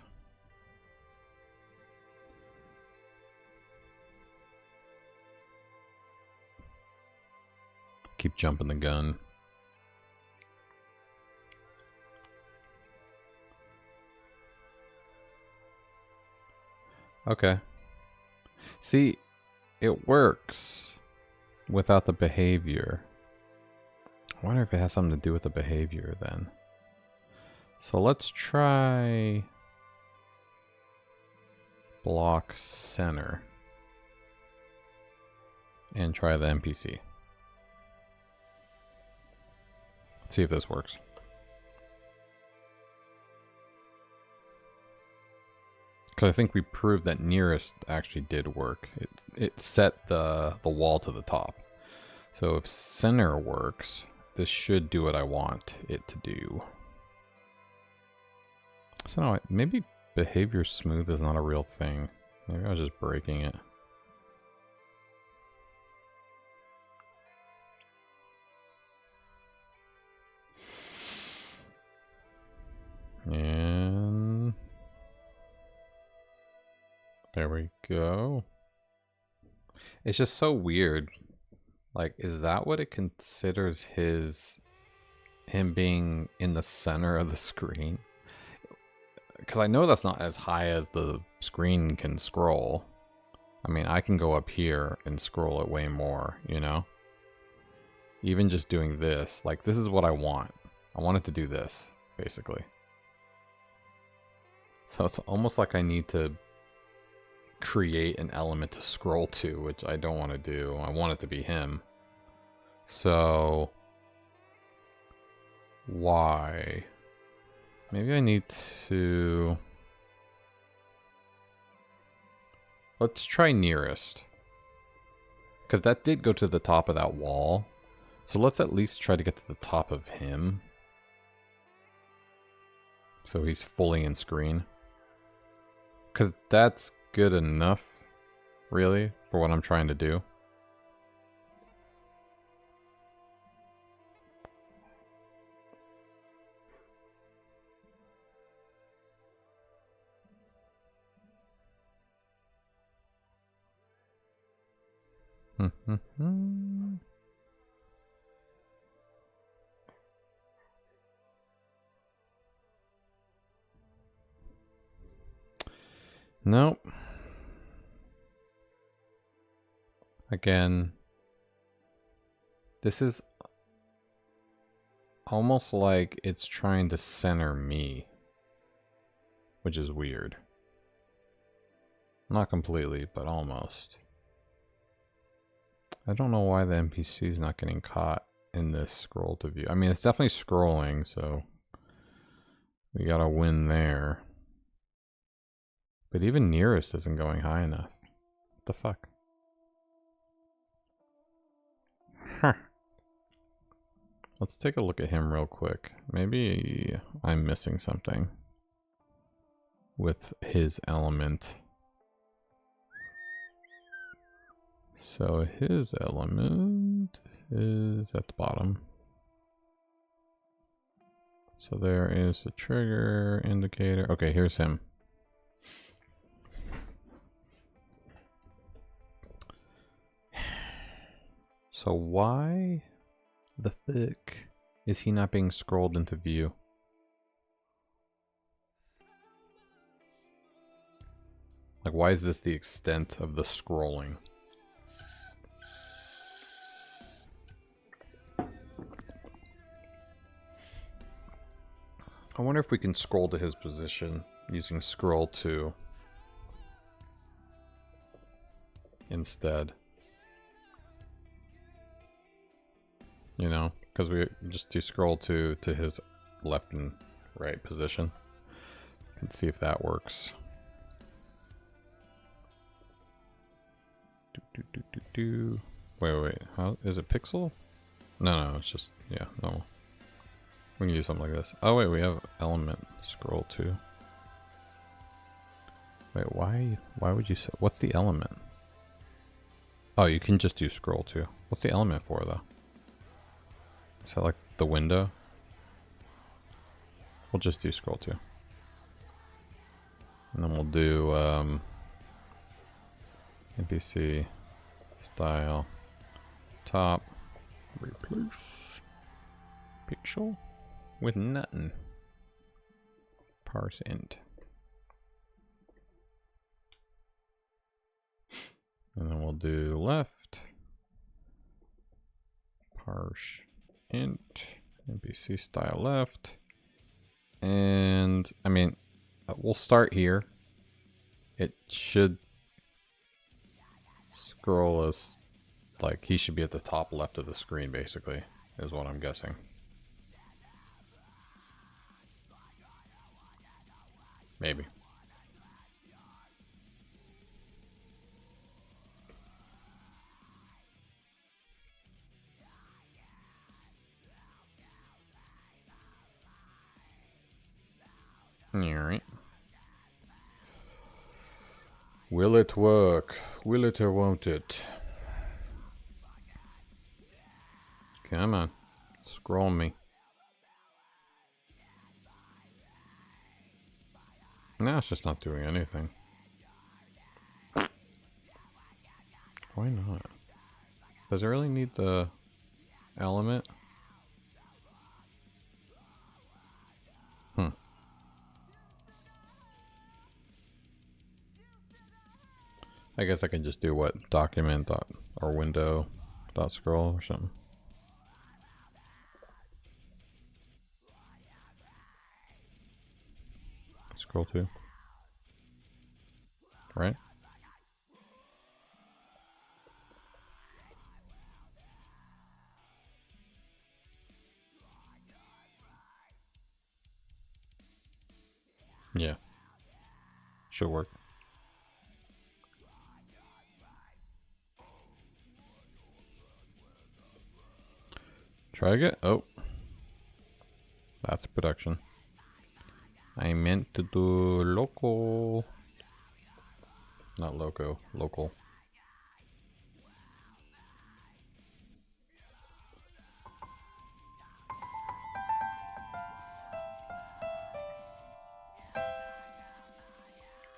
Keep jumping the gun. Okay. See, it works without the behavior. I wonder if it has something to do with the behavior then. So let's try block center and try the NPC. See if this works. Because I think we proved that nearest actually did work. It set the wall to the top. So if center works, this should do what I want it to do. So no, maybe behavior smooth is not a real thing. Maybe I was just breaking it. And there we go. It's just so weird. Like, is that what it considers him being in the center of the screen? Because I know that's not as high as the screen can scroll. I mean, I can go up here and scroll it way more, you know? Even just doing this, like, this is what I want. I want it to do this, basically. So it's almost like I need to create an element to scroll to, which I don't want to do. I want it to be him. So why? Maybe I need to... Let's try nearest. Because that did go to the top of that wall. So let's at least try to get to the top of him. So he's fully in screen. Because that's good enough, really, for what I'm trying to do. Nope. Again, this is almost like it's trying to center me, which is weird. Not completely, but almost. I don't know why the NPC is not getting caught in this scroll to view. I mean, it's definitely scrolling, so we gotta win there. But even nearest isn't going high enough. What the fuck? Huh. Let's take a look at him real quick. Maybe I'm missing something with his element. So his element is at the bottom. So there is the trigger indicator. Okay, here's him. So why the fuck is he not being scrolled into view? Like, why is this the extent of the scrolling? I wonder if we can scroll to his position using scroll to instead. You know, because we just do scroll to his left and right position. Let's see if that works. Wait. How is it pixel? No, it's just, yeah, normal. We can do something like this. Oh wait, we have element scroll to. Wait, why would you say, what's the element? Oh, you can just do scroll to. What's the element for though? Is that like the window? We'll just do scroll to. And then we'll do NPC style top replace pixel with nothing. Parse int. And then we'll do left parse int NPC style left. And I mean, we'll start here. It should scroll us, like he should be at the top left of the screen basically, is what I'm guessing. Maybe. Alright. Will it work? Will it or won't it? Come on. Scroll me. No, it's just not doing anything. Why not? Does it really need the element? I guess I can just do what? Document dot or window dot scroll or something. Scroll to. Right? Yeah. Should work. Try again. Oh. That's production. I meant to do local. Not loco. Local.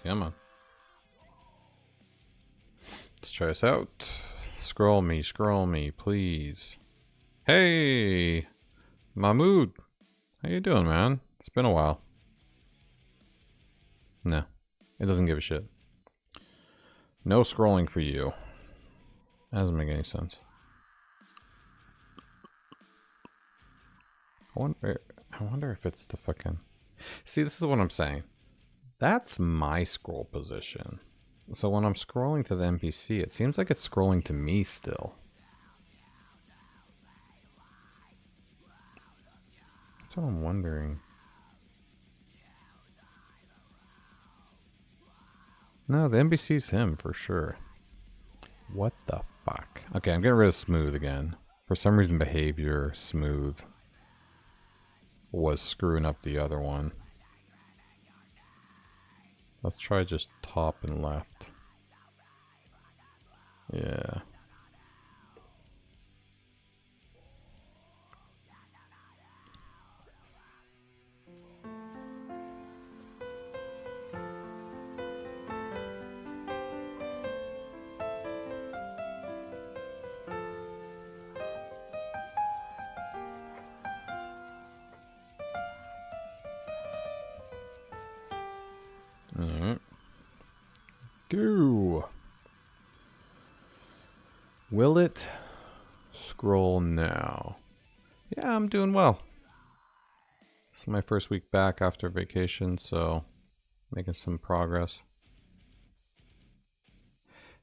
Come on. Let's try this out. Scroll me, please. Hey! Mahmood! How you doing, man? It's been a while. No. It doesn't give a shit. No scrolling for you. That doesn't make any sense. I wonder if it's the fucking... See, this is what I'm saying. That's my scroll position. So when I'm scrolling to the NPC, it seems like it's scrolling to me still. That's what I'm wondering. No, the NPC's him for sure. What the fuck? Okay, I'm getting rid of smooth again. For some reason, behavior smooth was screwing up the other one. Let's try just top and left. Yeah. Alright. Go. Will it scroll now? Yeah, I'm doing well. This is my first week back after vacation, so making some progress.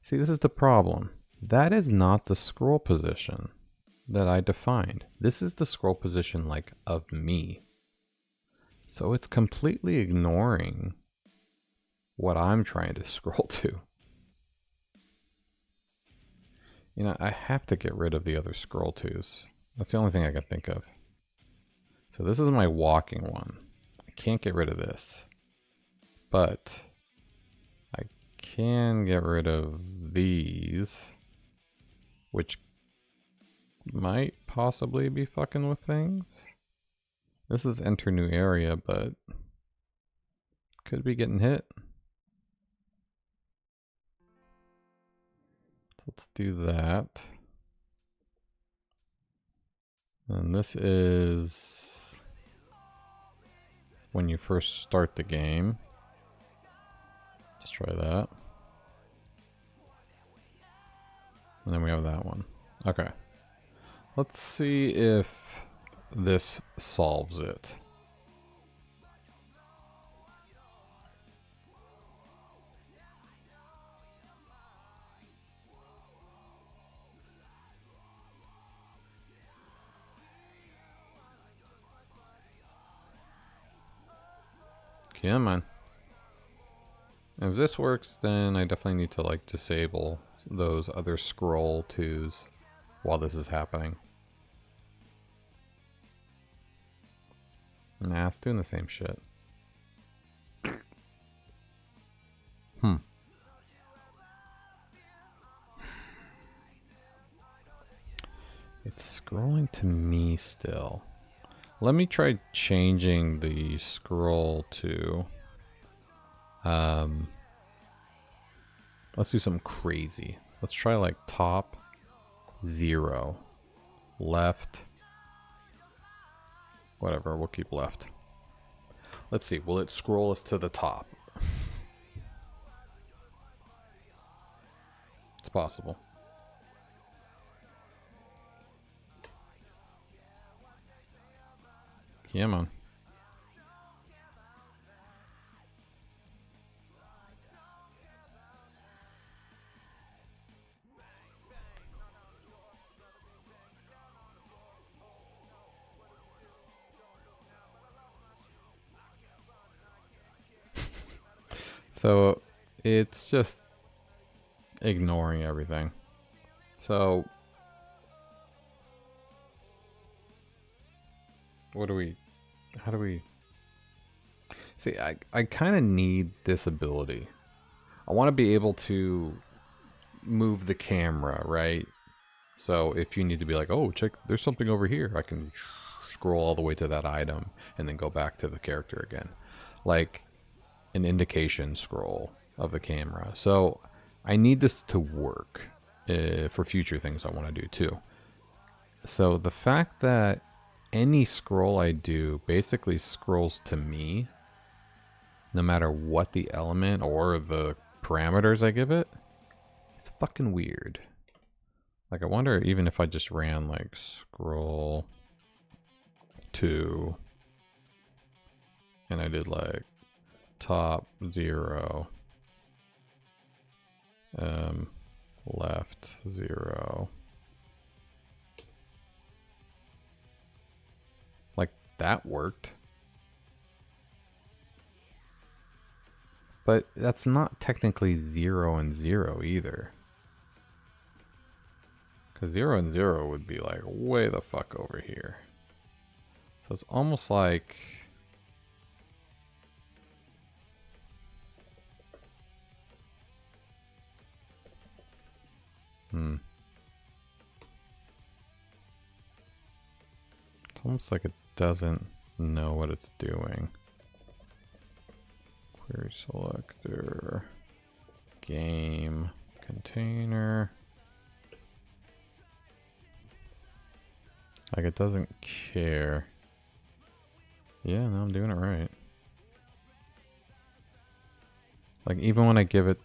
See, this is the problem. That is not the scroll position that I defined. This is the scroll position like of me. So it's completely ignoring what I'm trying to scroll to. You know, I have to get rid of the other scroll tos. That's the only thing I can think of. So this is my walking one. I can't get rid of this. But I can get rid of these, which might possibly be fucking with things. This is enter new area, but could be getting hit. Let's do that. And this is when you first start the game. Let's try that. And then we have that one. Okay. Let's see if this solves it. Come on. If this works, then I definitely need to like disable those other scroll twos while this is happening. Nah, it's doing the same shit. It's scrolling to me still. Let me try changing the scroll to Let's do something crazy. Let's try like top 0, left, whatever, we'll keep left. Let's see, will it scroll us to the top? It's possible. Yeah, man. So it's just ignoring everything. So how do we see? I kind of need this ability. I want to be able to move the camera, right? So if you need to be like, oh, check, there's something over here, I can scroll all the way to that item and then go back to the character again, like an indication scroll of the camera. So I need this to work for future things I want to do too. So the fact that any scroll I do basically scrolls to me, no matter what the element or the parameters I give it, it's fucking weird. Like, I wonder even if I just ran like scroll to, and I did like top 0, left 0, like that worked. But that's not technically 0 and 0 either. Because 0 and 0 would be like way the fuck over here. So it's almost like... It's almost like it doesn't know what it's doing. Query selector, game, container. Like, it doesn't care. Yeah, no, I'm doing it right. Like, even when I give it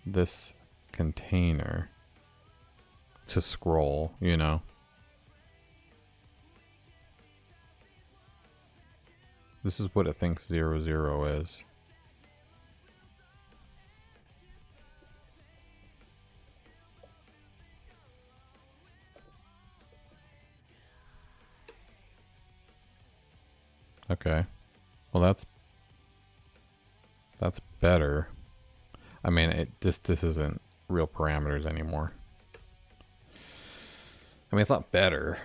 this container to scroll, you know, this is what it thinks 0, 0 is. Okay. Well, that's better. I mean, this isn't real parameters anymore. I mean, it's not better.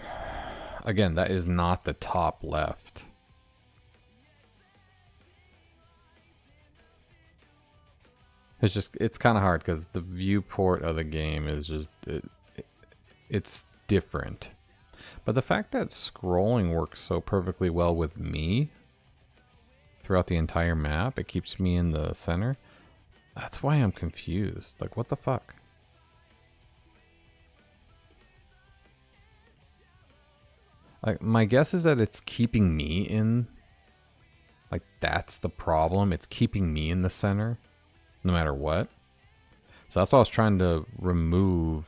Again, that is not the top left. It's kind of hard because the viewport of the game is just, it's different. But the fact that scrolling works so perfectly well with me throughout the entire map, it keeps me in the center. That's why I'm confused. Like, what the fuck? Like, my guess is that it's keeping me in, like, that's the problem. It's keeping me in the center no matter what. So that's why I was trying to remove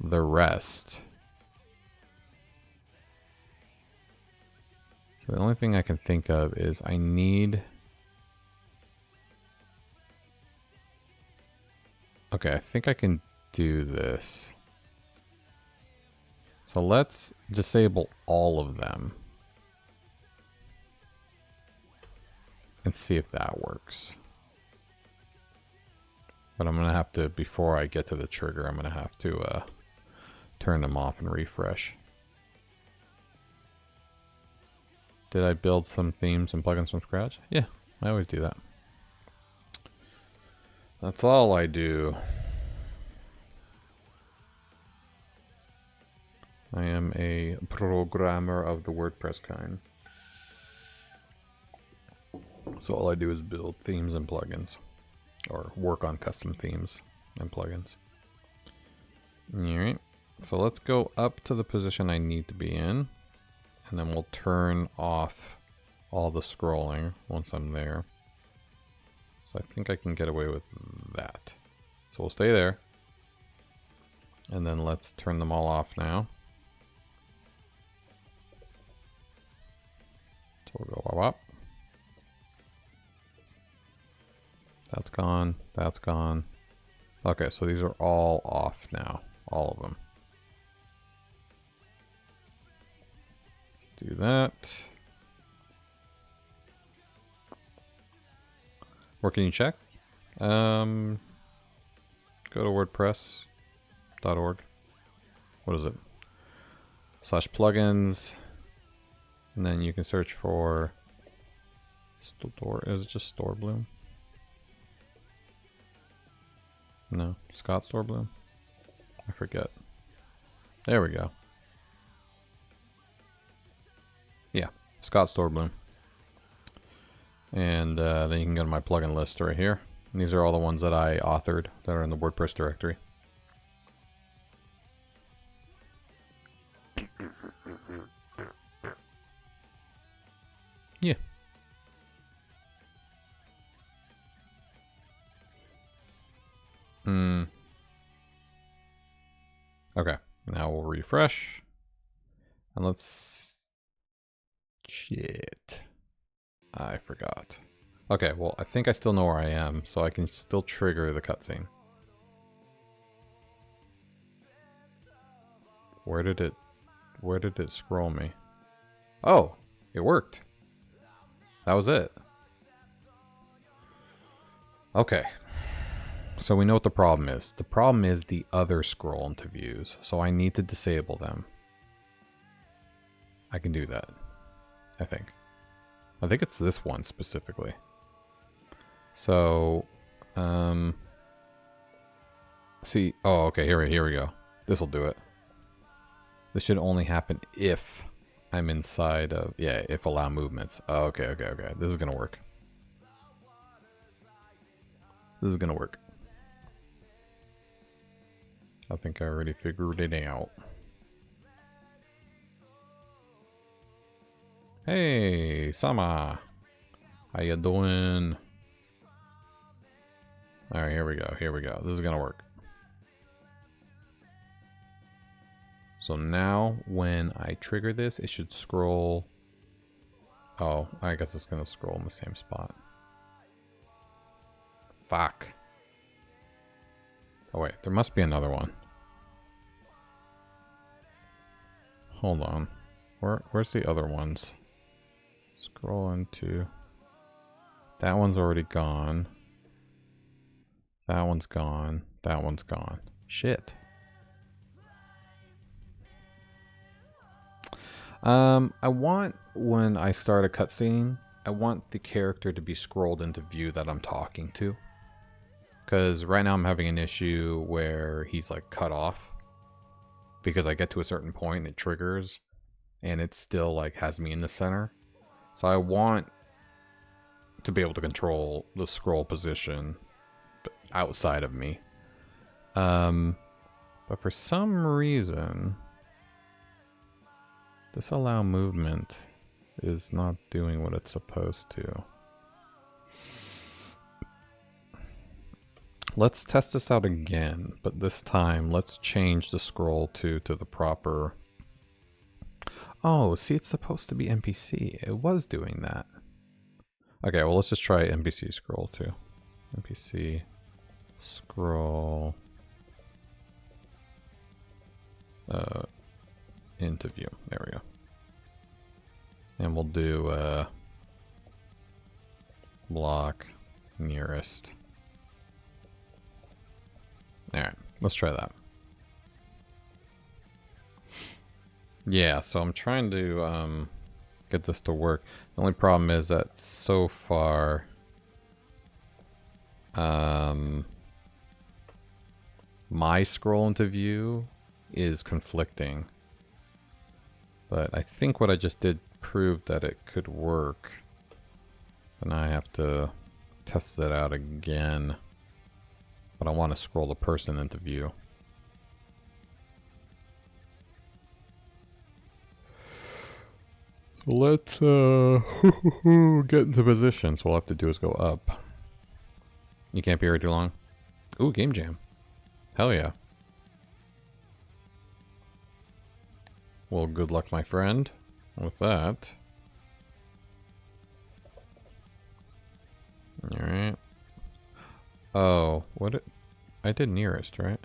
the rest. So the only thing I can think of is I need... Okay, I think I can do this. So let's disable all of them and see if that works. But I'm going to have to, before I get to the trigger, I'm going to have to turn them off and refresh. Did I build some themes and plugins from scratch? Yeah, I always do that. That's all I do. I am a programmer of the WordPress kind. So all I do is build themes and plugins, or work on custom themes and plugins. Alright, so let's go up to the position I need to be in, and then we'll turn off all the scrolling once I'm there. So I think I can get away with that. So we'll stay there. And then let's turn them all off now. So we'll go up. That's gone. That's gone. Okay, so these are all off now. All of them. Let's do that. Where can you check? Go to WordPress.org. What is it? /plugins. And then you can search for store. Is it just Storebloom? No, Scott Storebloom. I forget. There we go. Yeah, Scott Storebloom. And then you can go to my plugin list right here. And these are all the ones that I authored that are in the WordPress directory. Yeah. Okay, now we'll refresh. And let's... Shit. I forgot. Okay, well, I think I still know where I am, so I can still trigger the cutscene. Where did it scroll me? Oh, it worked. That was it. Okay. So we know what the problem is. The problem is the other scroll into views, so I need to disable them. I can do that, I think. I think it's this one specifically. So, see, oh, okay, here we go. This will do it. This should only happen if I'm inside of, yeah, if allow movements. Oh, okay. This is gonna work. This is gonna work. I think I already figured it out. Hey, Sama. How you doing? Alright, here we go. This is gonna work. So now, when I trigger this, it should scroll... Oh, I guess it's gonna scroll in the same spot. Fuck. Oh wait, there must be another one. Hold on. Where's the other ones? Scroll into... That one's already gone. That one's gone. That one's gone. Shit. I want, when I start a cutscene, I want the character to be scrolled into view that I'm talking to. Because right now I'm having an issue where he's like cut off. Because I get to a certain point and it triggers. And it still like has me in the center. So I want to be able to control the scroll position outside of me. But for some reason, this allow movement is not doing what it's supposed to. Let's test this out again, but this time let's change the scroll to the proper... Oh, see, it's supposed to be NPC. It was doing that. Okay, well, let's just try NPC scroll too. NPC scroll into view. There we go. And we'll do block nearest. Alright, let's try that. Yeah, so I'm trying to get this to work. The only problem is that so far my scroll into view is conflicting. But I think what I just did proved that it could work. So now I have to test it out again. But I want to scroll the person into view. So let's get into position. So all I have to do is go up. You can't be here too long. Ooh, game jam. Hell yeah. Well, good luck, my friend, with that. Alright. Oh, what it... I did nearest, right?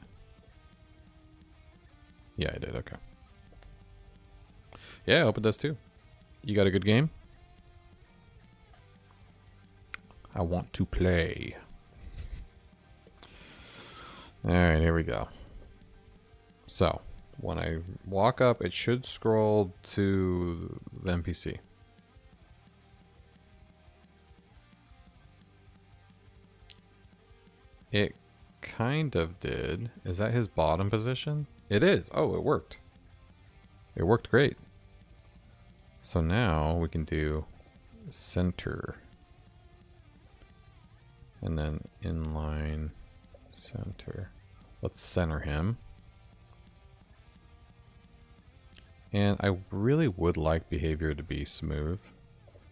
Yeah, I did, okay. Yeah, I hope it does too. You got a good game? I want to play. Alright, here we go. So, when I walk up, it should scroll to the NPC. It kind of did. Is that his bottom position? It is. Oh, it worked. It worked great. So now we can do center. And then inline center. Let's center him. And I really would like behavior to be smooth.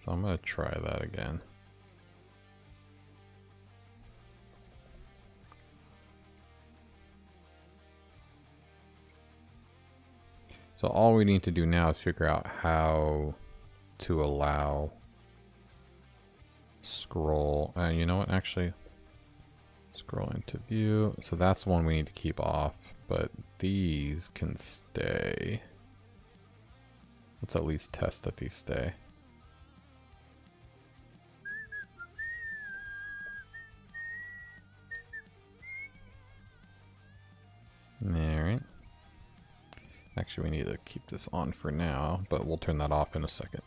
So I'm going to try that again. So all we need to do now is figure out how to allow scroll. You know what? Actually, scroll into view. So that's the one we need to keep off. But these can stay. Let's at least test that these stay. Alright. Actually, we need to keep this on for now, but we'll turn that off in a second.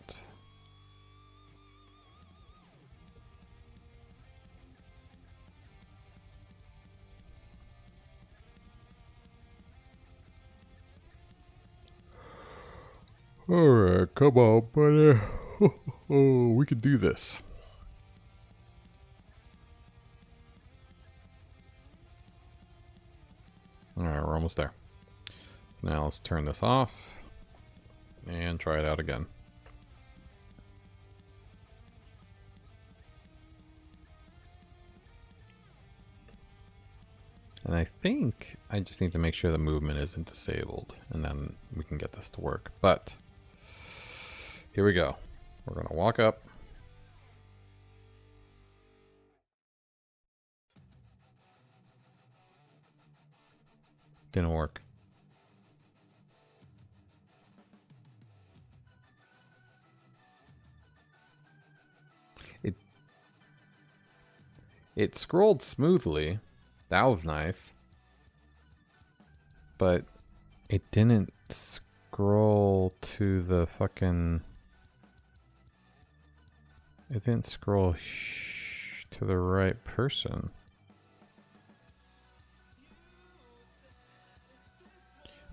Alright, come on, buddy. Oh, we can do this. Alright, we're almost there. Now let's turn this off and try it out again. And I think I just need to make sure the movement isn't disabled, and then we can get this to work. But here we go. We're going to walk up. Didn't work. It scrolled smoothly. That was nice. But it didn't scroll to the fucking... It didn't scroll to the right person.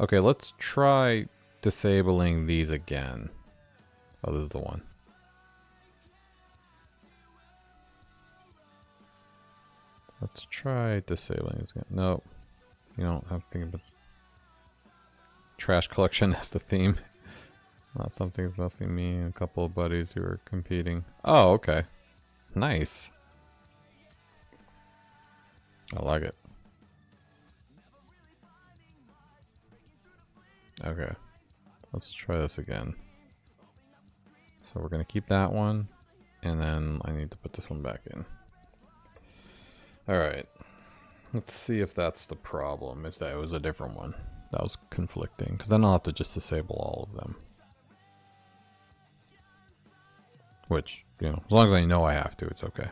Okay, let's try disabling these again. Oh, this is the one. Let's try disabling this again. No, you don't have to think about trash collection as the theme. Not something that's mostly me and a couple of buddies who are competing. Oh, okay. Nice. I like it. Okay. Let's try this again. So we're going to keep that one. And then I need to put this one back in. Alright. Let's see if that's the problem. Is that it was a different one. That was conflicting. Because then I'll have to just disable all of them. Which, you know, as long as I know I have to, it's okay.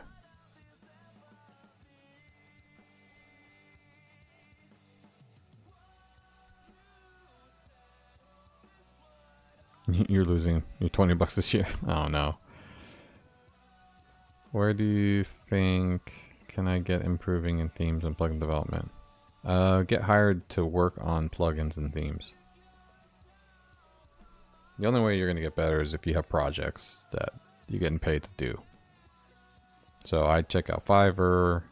You're losing your 20 bucks this year. Oh no. Where do you think can I get improving in themes and plugin development? Get hired to work on plugins and themes. The only way you're going to get better is if you have projects that you're getting paid to do. So I check out Fiverr,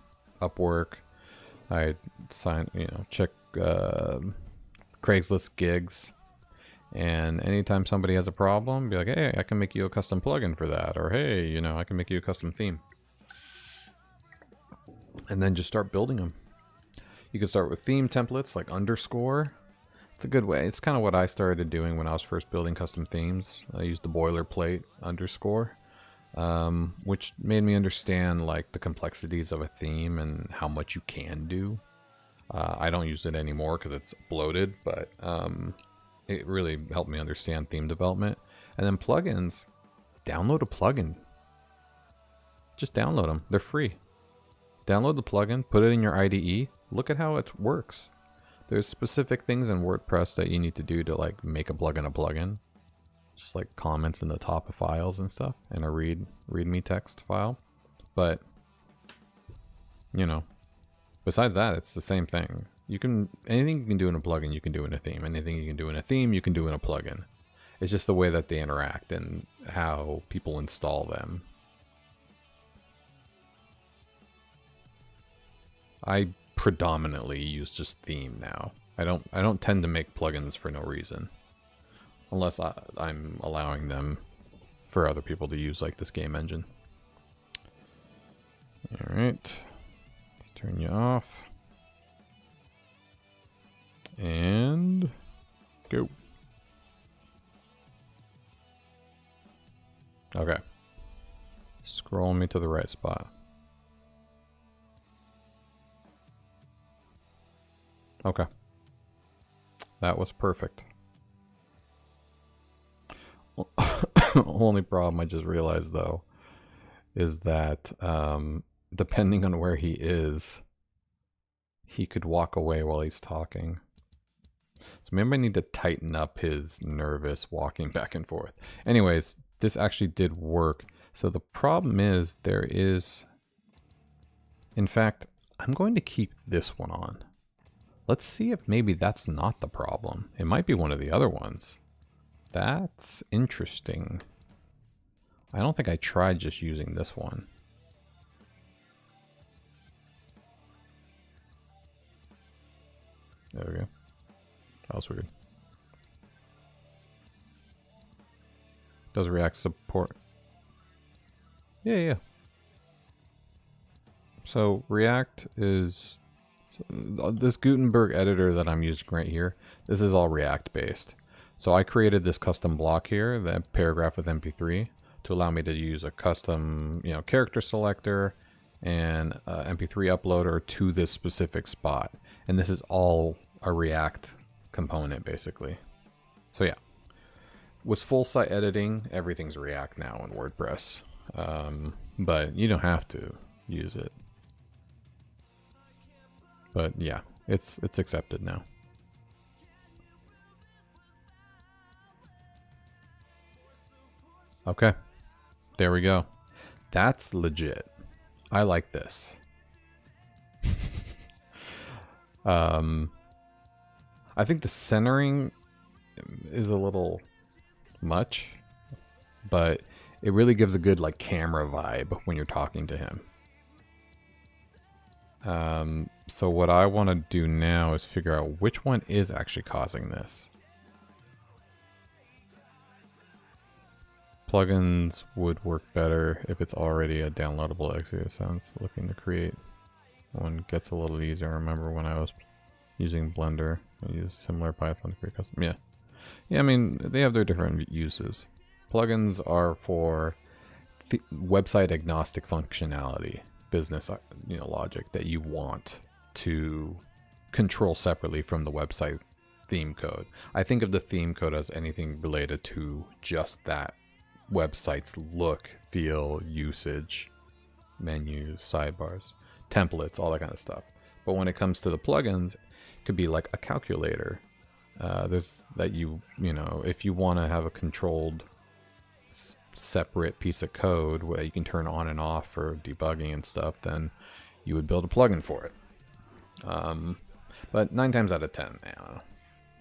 Upwork. I check Craigslist gigs. And anytime somebody has a problem, be like, hey, I can make you a custom plugin for that. Or, hey, I can make you a custom theme. And then just start building them. You can start with theme templates like underscore. It's a good way. It's kind of what I started doing when I was first building custom themes. I used the boilerplate underscore, which made me understand like the complexities of a theme and how much you can do. I don't use it anymore because it's bloated, but it really helped me understand theme development. And then plugins, download a plugin. Just download them. They're free. Download the plugin, put it in your IDE, look at how it works. There's specific things in WordPress that you need to do to like make a plugin. Just like comments in the top of files and stuff, and a readme text file. But besides that, it's the same thing. Anything you can do in a plugin, you can do in a theme. Anything you can do in a theme, you can do in a plugin. It's just the way that they interact and how people install them. I predominantly use just theme now. I don't tend to make plugins for no reason, unless I'm allowing them for other people to use, like this game engine. All right, let's turn you off and go. Okay, scroll me to the right spot. Okay. That was perfect. Only problem I just realized though is that depending on where he is, he could walk away while he's talking. So maybe I need to tighten up his nervous walking back and forth. Anyways, this actually did work. So the problem is in fact, I'm going to keep this one on. Let's see if maybe that's not the problem. It might be one of the other ones. That's interesting. I don't think I tried just using this one. There we go. That was weird. Does React support? Yeah. So React is... this Gutenberg editor that I'm using right here, this is all React based. So I created this custom block here, that paragraph with MP3, to allow me to use a custom, character selector and MP3 uploader to this specific spot. And this is all a React component basically. So yeah, with full site editing, everything's React now in WordPress. But you don't have to use it. But yeah, it's accepted now. Okay, there we go. That's legit. I like this. I think the centering is a little much, but it really gives a good like camera vibe when you're talking to him. So what I want to do now is figure out which one is actually causing this. Plugins would work better if it's already a downloadable execute. Sounds looking to create one gets a little easier. I remember when I was using Blender, I used similar Python to create custom. Yeah, I mean, they have their different uses. Plugins are for website agnostic functionality, business logic that you want to control separately from the website theme code. I think of the theme code as anything related to just that website's look, feel, usage, menus, sidebars, templates, all that kind of stuff. But when it comes to the plugins, it could be like a calculator. There's that if you want to have a controlled separate piece of code where you can turn on and off for debugging and stuff, then you would build a plugin for it. But 9 times out of 10, I don't know.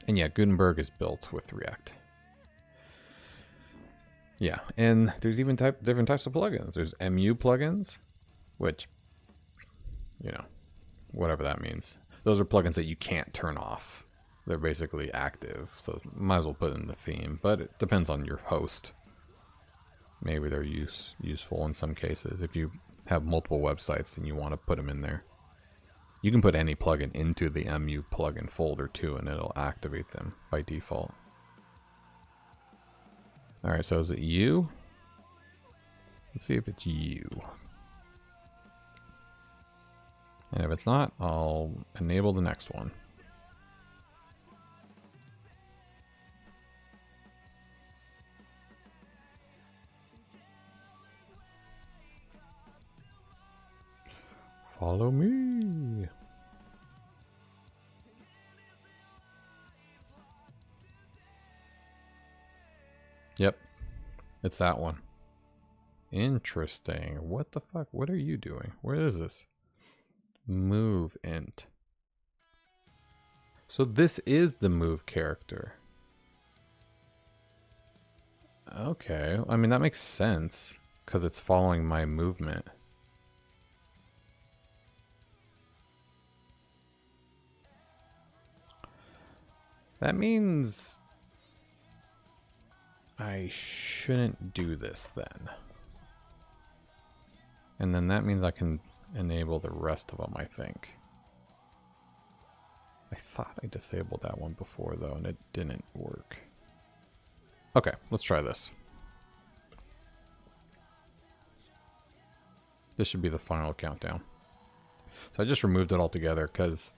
And yeah, Gutenberg is built with React. Yeah, and there's even different types of plugins. There's MU plugins, which, you know, whatever that means. Those are plugins that you can't turn off. They're basically active, so might as well put in the theme, but it depends on your host. Maybe they're useful in some cases. If you have multiple websites and you want to put them in there. You can put any plugin into the MU plugin folder too, and it'll activate them by default. Alright, so is it you? Let's see if it's you. And if it's not, I'll enable the next one. Follow me. Yep, it's that one. Interesting. What the fuck? What are you doing? Where is this? Move int. So this is the move character. Okay, I mean that makes sense because it's following my movement. That means I shouldn't do this then. And then that means I can enable the rest of them, I think. I thought I disabled that one before though, and it didn't work. Okay, let's try this. This should be the final countdown. So I just removed it altogether because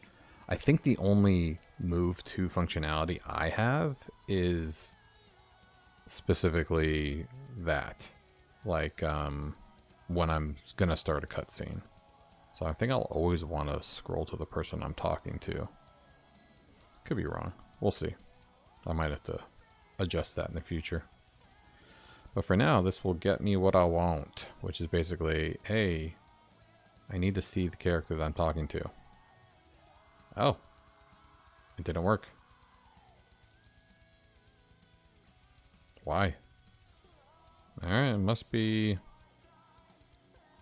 I think the only move to functionality I have is specifically that. Like when I'm going to start a cutscene. So I think I'll always want to scroll to the person I'm talking to. Could be wrong. We'll see. I might have to adjust that in the future. But for now, this will get me what I want, which is basically, hey, I need to see the character that I'm talking to. Oh, it didn't work. Why? Alright, it must be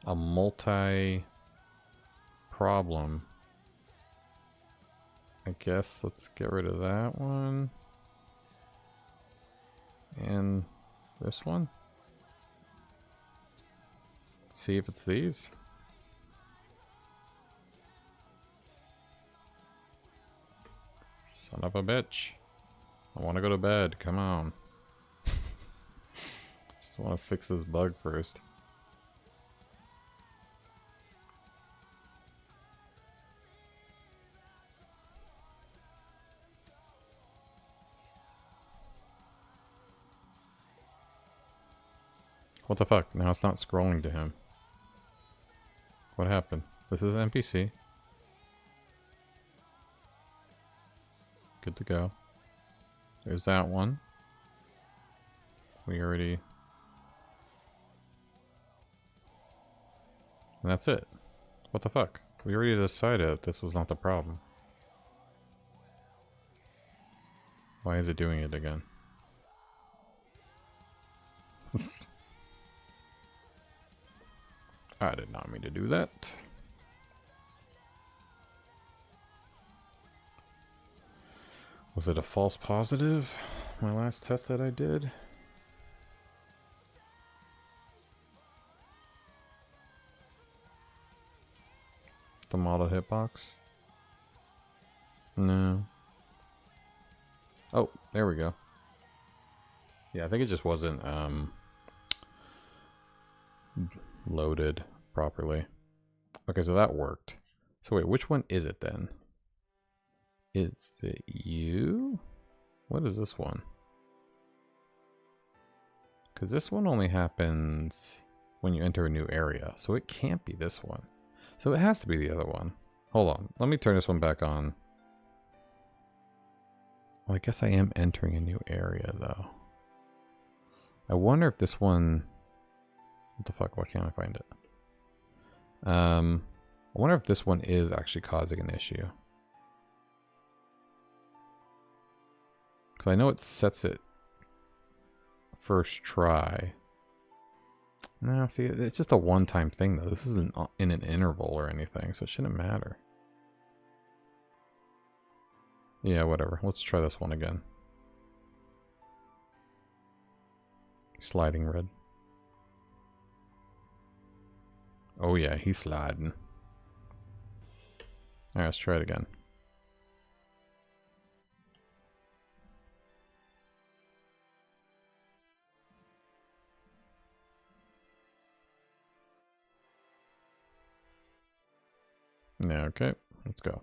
a multi-problem. I guess let's get rid of that one. And this one. See if it's these. Son of a bitch. I want to go to bed. Come on. Just want to fix this bug first. What the fuck? Now it's not scrolling to him. What happened? This is an NPC. Good to go. There's that one. We already... And that's it. What the fuck? We already decided that this was not the problem. Why is it doing it again? I did not mean to do that. Was it a false positive? My last test that I did? The model hitbox? No. Oh, there we go. Yeah, I think it just wasn't loaded properly. Okay, so that worked. So wait, which one is it then? Is it you? What is this one? Because this one only happens when you enter a new area, so it can't be this one. So it has to be the other one. Hold on, let me turn this one back on. Well, I guess I am entering a new area though. I wonder if this one... What the fuck, why can't I find it? I wonder if this one is actually causing an issue. Because I know it sets it first try. No, see, it's just a one-time thing, though. This isn't in an interval or anything, so it shouldn't matter. Yeah, whatever. Let's try this one again. Sliding red. Oh yeah, he's sliding. Alright, let's try it again. Yeah, okay. Let's go.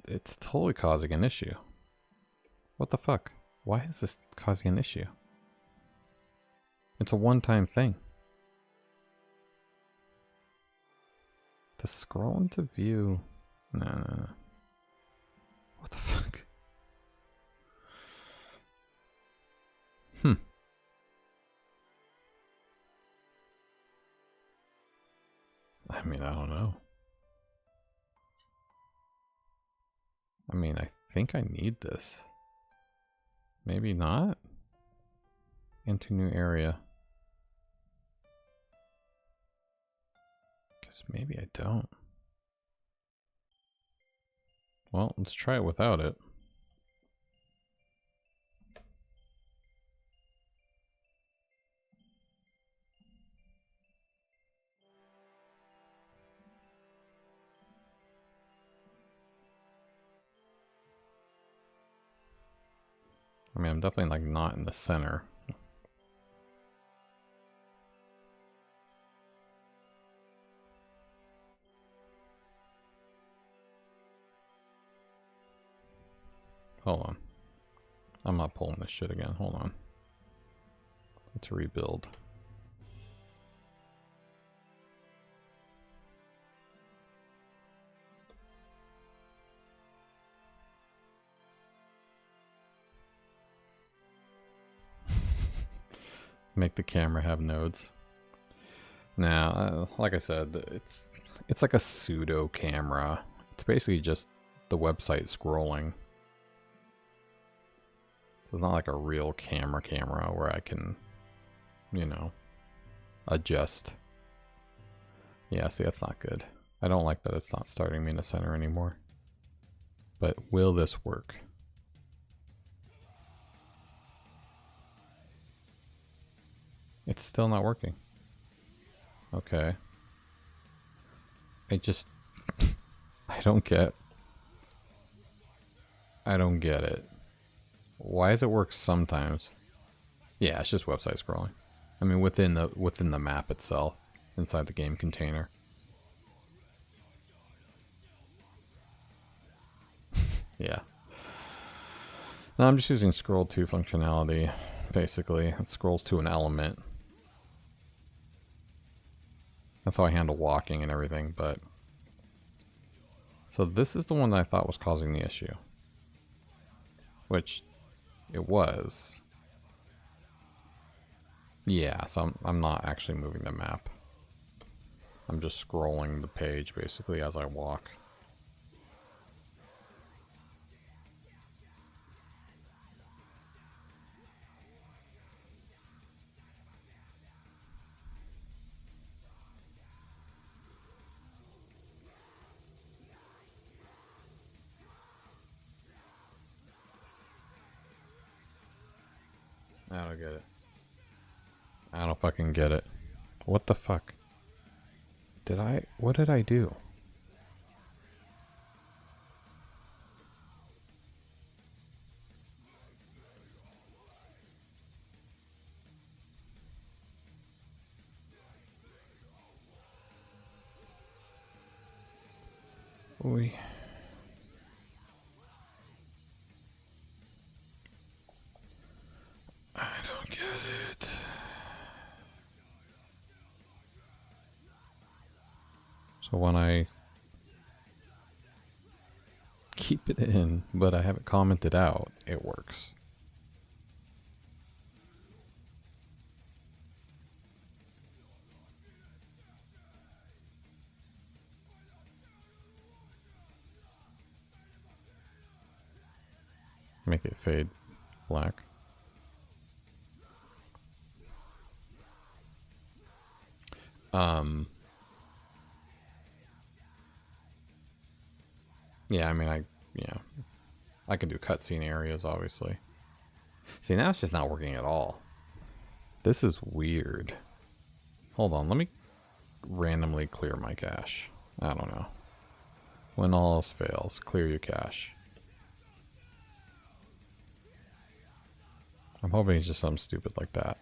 It's totally causing an issue. What the fuck? Why is this causing an issue? It's a one-time thing. To scroll into view... No. What the fuck? I mean, I don't know. I mean, I think I need this. Maybe not? Into new area. Guess maybe I don't. Well, let's try it without it. I mean, I'm definitely like not in the center. Hold on. I'm not pulling this shit again. Hold on. Let's rebuild. Make the camera have nodes. Now, like I said, it's like a pseudo camera. It's basically just the website scrolling. So it's not like a real camera where I can, you know, adjust. Yeah, see, that's not good. I don't like that it's not starting me in the center anymore. But will this work? It's still not working. Okay. I don't get it. Why does it work sometimes? Yeah, it's just website scrolling. I mean, within the map itself, inside the game container. Yeah. No, I'm just using scroll to functionality, basically. It scrolls to an element. That's how I handle walking and everything, but... So this is the one that I thought was causing the issue. Which, it was. Yeah, so I'm not actually moving the map. I'm just scrolling the page, basically, as I walk. I don't get it. I don't fucking get it. What the fuck? What did I do? Oy. I don't get it. So when I keep it in, but I have it commented out, it works. make it fade black. Yeah, I mean, I can do cutscene areas, obviously. See, now it's just not working at all. This is weird. Hold on, let me randomly clear my cache. I don't know. When all else fails, clear your cache. I'm hoping it's just something stupid like that.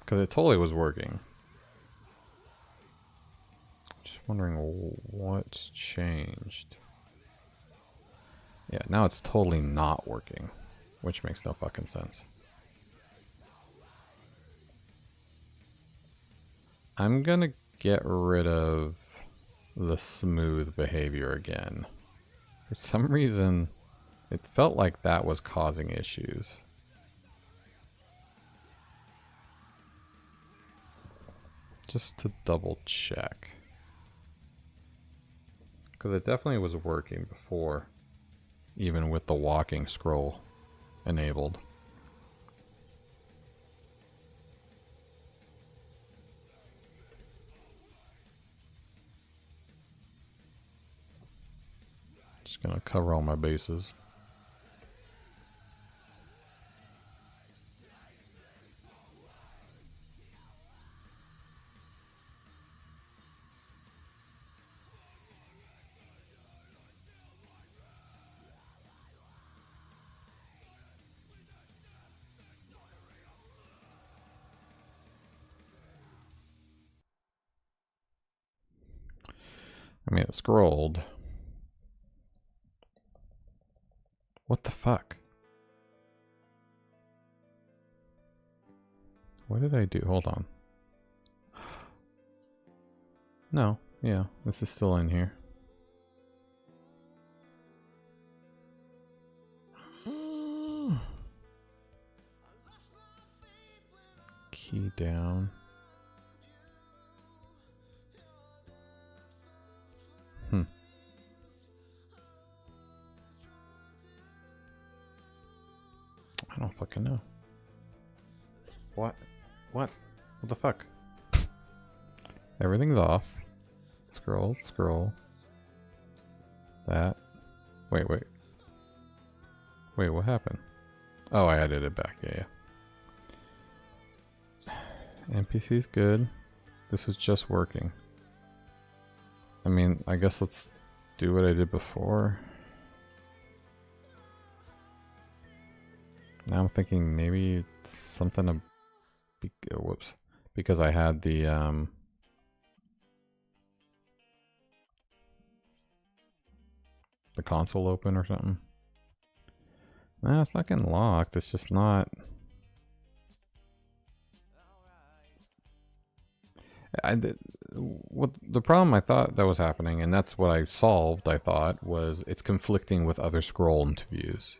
Because it totally was working. Just wondering what's changed. Yeah, now it's totally not working, which makes no fucking sense. I'm gonna get rid of the smooth behavior again. For some reason, it felt like that was causing issues. Just to double check. Because it definitely was working before, even with the walking scroll enabled. Just gonna cover all my bases. I mean, it scrolled. What the fuck? What did I do? Hold on. No, yeah, this is still in here. Key down. I don't fucking know. What? What? What the fuck? Everything's off. Scroll, scroll. That. Wait. Wait, what happened? Oh, I added it back. Yeah. NPC's good. This was just working. I mean, I guess let's do what I did before. Now I'm thinking maybe it's something to whoops, because I had the console open or something. No, it's not getting locked. It's just not. What the problem I thought that was happening, and that's what I solved, I thought, was it's conflicting with other scroll interviews.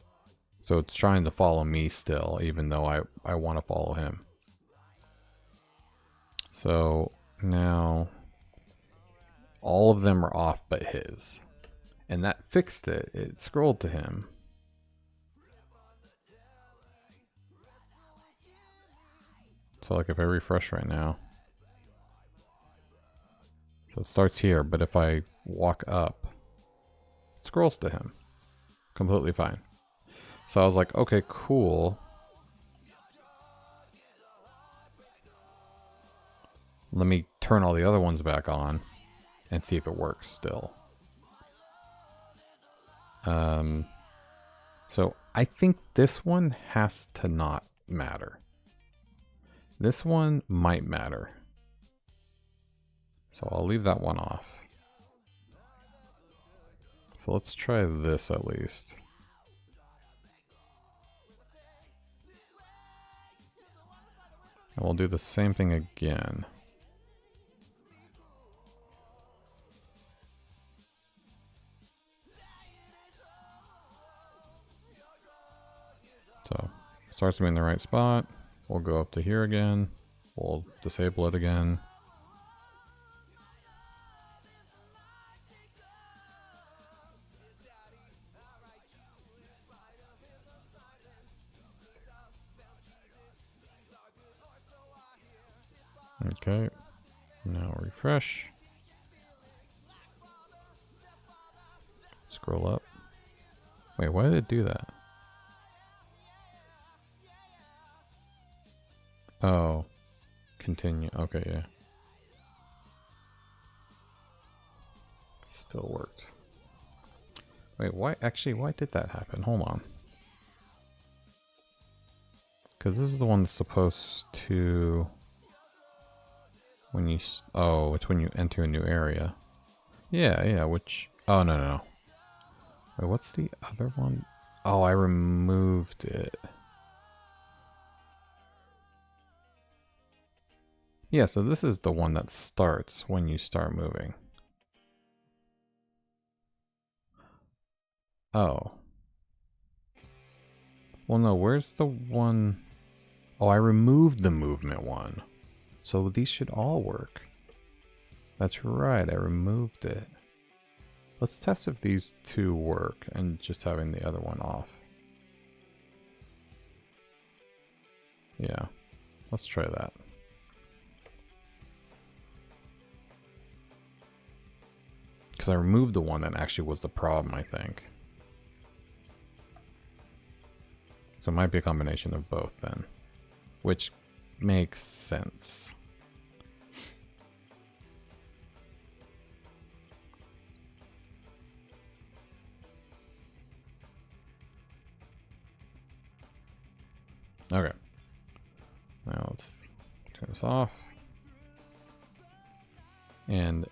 So it's trying to follow me still, even though I want to follow him. So now all of them are off but his. And that fixed it. It scrolled to him. So like if I refresh right now. So it starts here, but if I walk up, it scrolls to him. Completely fine. So I was like, okay, cool. Let me turn all the other ones back on and see if it works still. So I think this one has to not matter. This one might matter. So I'll leave that one off. So let's try this at least. And we'll do the same thing again. So starts me in the right spot. We'll go up to here again. We'll disable it again. Okay. Now refresh. Scroll up. Wait, why did it do that? Oh. Continue. Okay, yeah. Still worked. Wait, why? Actually, why did that happen? Hold on. Because this is the one that's supposed to... When you... Oh, it's when you enter a new area. Yeah, yeah, which... Oh, no, no, no. Wait, what's the other one? Oh, I removed it. Yeah, so this is the one that starts when you start moving. Oh. Well, no, where's the one... Oh, I removed the movement one. So these should all work. That's right, I removed it. Let's test if these two work and just having the other one off. Yeah, let's try that. Because I removed the one that actually was the problem, I think. So it might be a combination of both then. Which makes sense. Okay. Now let's turn this off. And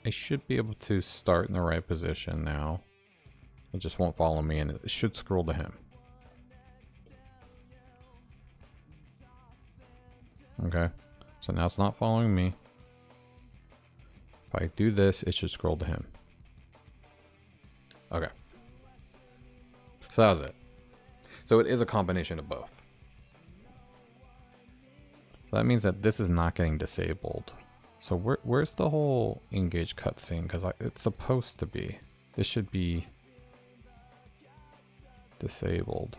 I should be able to start in the right position now. It just won't follow me and it should scroll to him. Okay, so now it's not following me. If I do this, it should scroll to him. Okay. So that was it. So it is a combination of both. So that means that this is not getting disabled. So where's the whole engage cutscene? Because it's supposed to be. This should be disabled.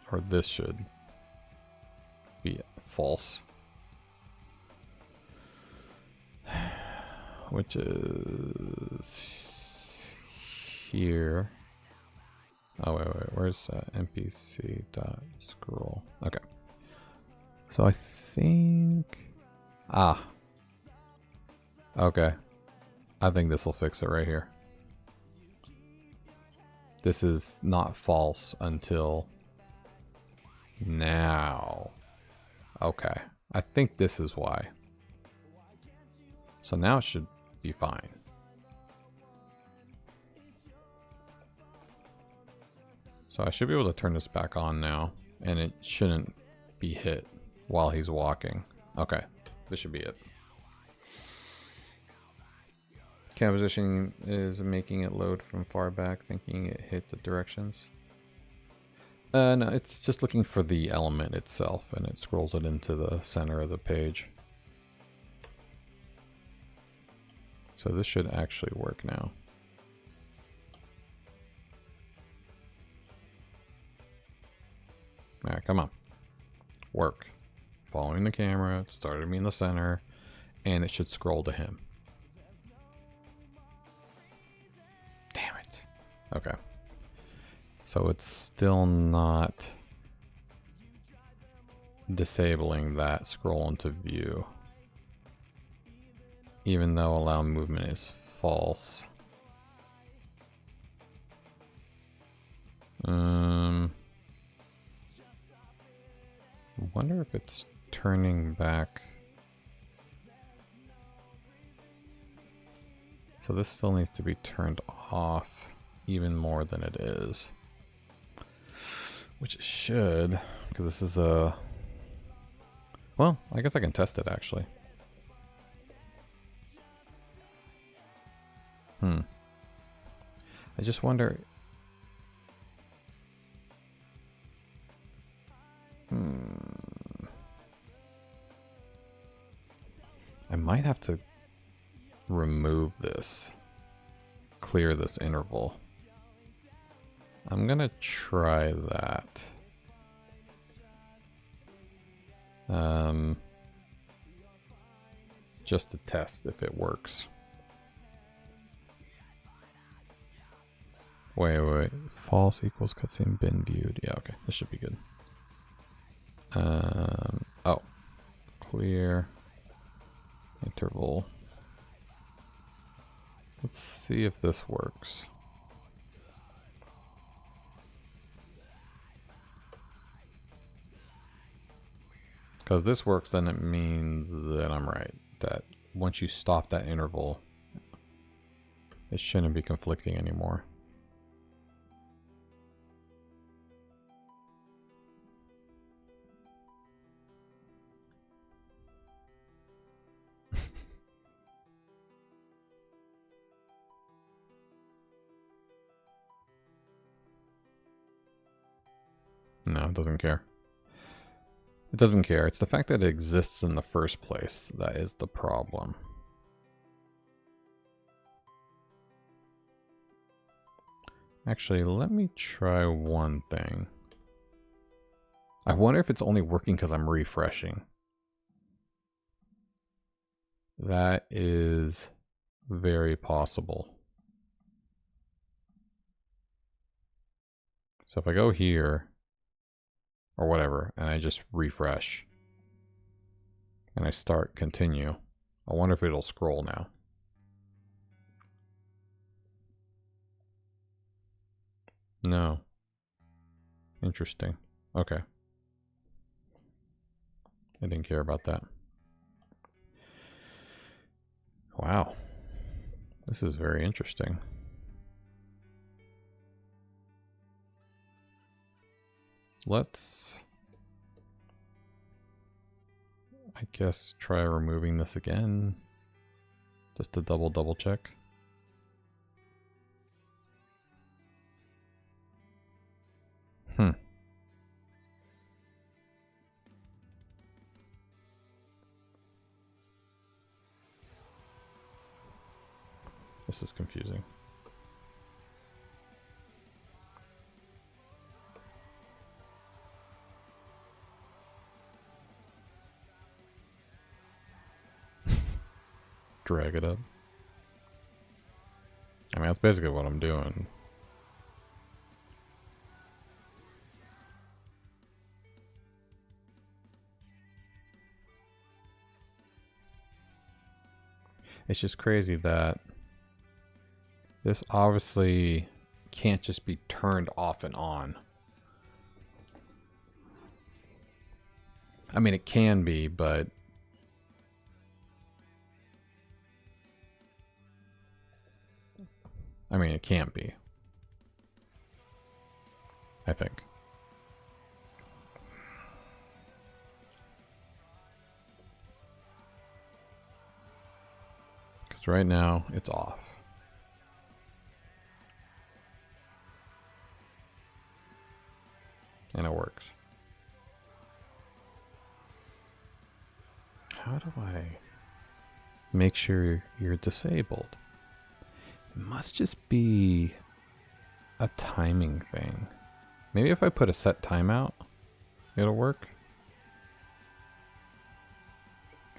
Or this should be false. Which is here. Oh, wait, where's npc.scroll? Okay. So I think... Ah. Okay. I think this will fix it right here. This is not false until... now. Okay. I think this is why. So now it should be fine. So I should be able to turn this back on now, and it shouldn't be hit while he's walking. Okay, this should be it. Camera positioning is making it load from far back, thinking it hit the directions. No, it's just looking for the element itself, and it scrolls it into the center of the page. So this should actually work now. Alright, come on. Work. Following the camera, it started me in the center, and it should scroll to him. Damn it. Okay. So it's still not disabling that scroll into view. Even though allow movement is false. I wonder if it's turning back. So this still needs to be turned off even more than it is. Which it should, because this is a... Well, I guess I can test it actually. I just wonder... I might have to remove this. Clear this interval. I'm gonna try that. Just to test if it works. Wait. False equals cutscene been viewed. Yeah, okay. This should be good. Oh. Clear. Interval. Let's see if this works. Because if this works, then it means that I'm right. That once you stop that interval, it shouldn't be conflicting anymore. No, it doesn't care. It doesn't care. It's the fact that it exists in the first place that is the problem. Actually, let me try one thing. I wonder if it's only working because I'm refreshing. That is very possible. So if I go here, or whatever, and I just refresh, and I start continue, I wonder if it'll scroll now. No. Interesting. Okay. I didn't care about that. Wow. This is very interesting. Let's, I guess, try removing this again. Just to double check. This is confusing. Drag it up. I mean, that's basically what I'm doing. It's just crazy that this obviously can't just be turned off and on. I mean, it can be, but I mean, it can't be. I think. Because right now, it's off. And it works. How do I make sure you're disabled? It must just be a timing thing. Maybe if I put a set timeout, it'll work.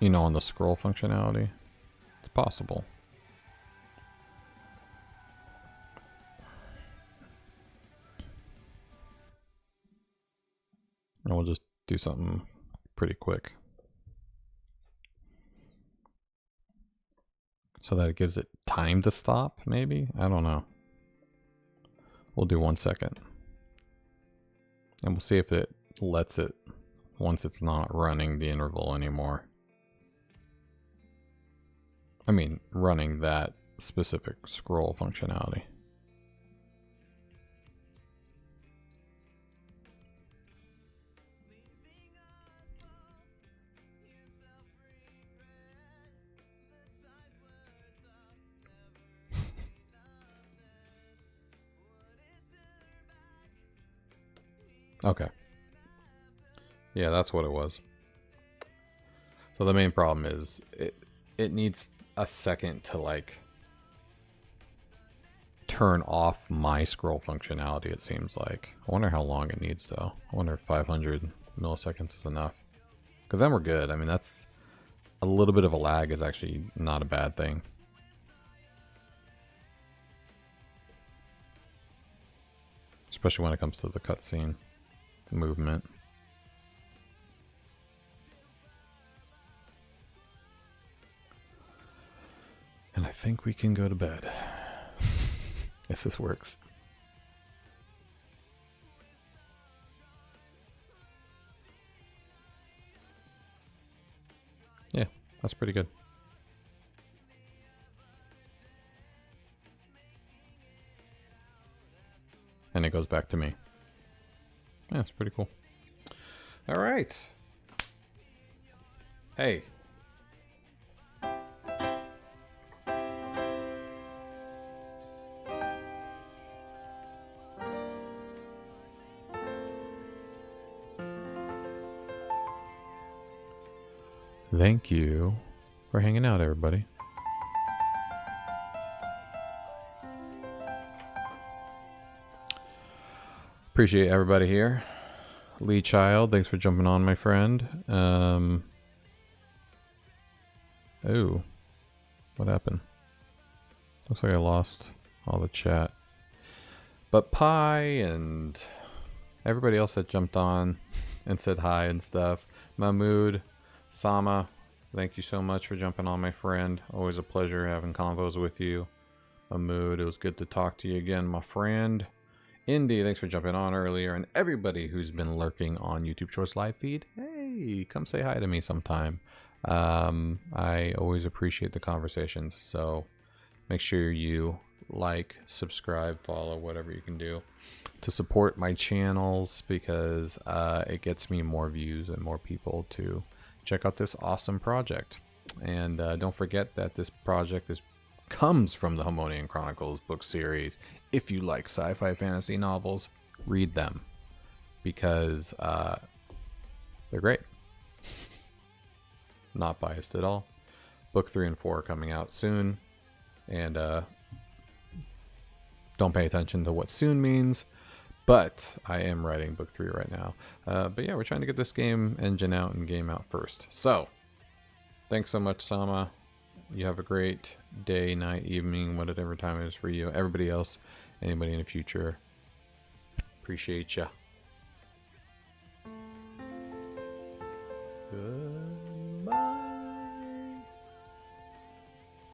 You know, on the scroll functionality. It's possible. And we'll just do something pretty quick. So that it gives it time to stop, maybe? I don't know. We'll do 1 second. And we'll see if it lets it once it's not running the interval anymore. I mean, running that specific scroll functionality. Okay. Yeah, that's what it was. So the main problem is it needs a second to like turn off my scroll functionality, it seems like. I wonder how long it needs though. I wonder if 500 milliseconds is enough. Because then we're good. I mean, that's a little bit of a lag is actually not a bad thing. Especially when it comes to the cutscene movement. And I think we can go to bed. If this works. Yeah, that's pretty good. And it goes back to me. Yeah, it's pretty cool. All right. Hey. Thank you for hanging out, everybody. Appreciate everybody here. Lee Child, thanks for jumping on, my friend. Oh, what happened? Looks like I lost all the chat. But Pi and everybody else that jumped on and said hi and stuff. Mahmood, Sama, thank you so much for jumping on, my friend. Always a pleasure having convos with you. Mahmood, it was good to talk to you again, my friend. Indy, thanks for jumping on earlier. And everybody who's been lurking on YouTube Shorts live feed, hey, come say hi to me sometime. I always appreciate the conversations, so make sure you like, subscribe, follow, whatever you can do to support my channels, because it gets me more views and more people to check out this awesome project. And don't forget that this project comes from the Harmonian Chronicles book series. If you like sci-fi fantasy novels, read them, because they're great. Not biased at all. Book 3 and 4 are coming out soon, and don't pay attention to what soon means, but I am writing book 3 right now. But yeah, we're trying to get this game engine out and game out first. So thanks so much, Sama. You have a great day, night, evening, whatever time it is for you. Everybody else, anybody in the future, appreciate ya. Good.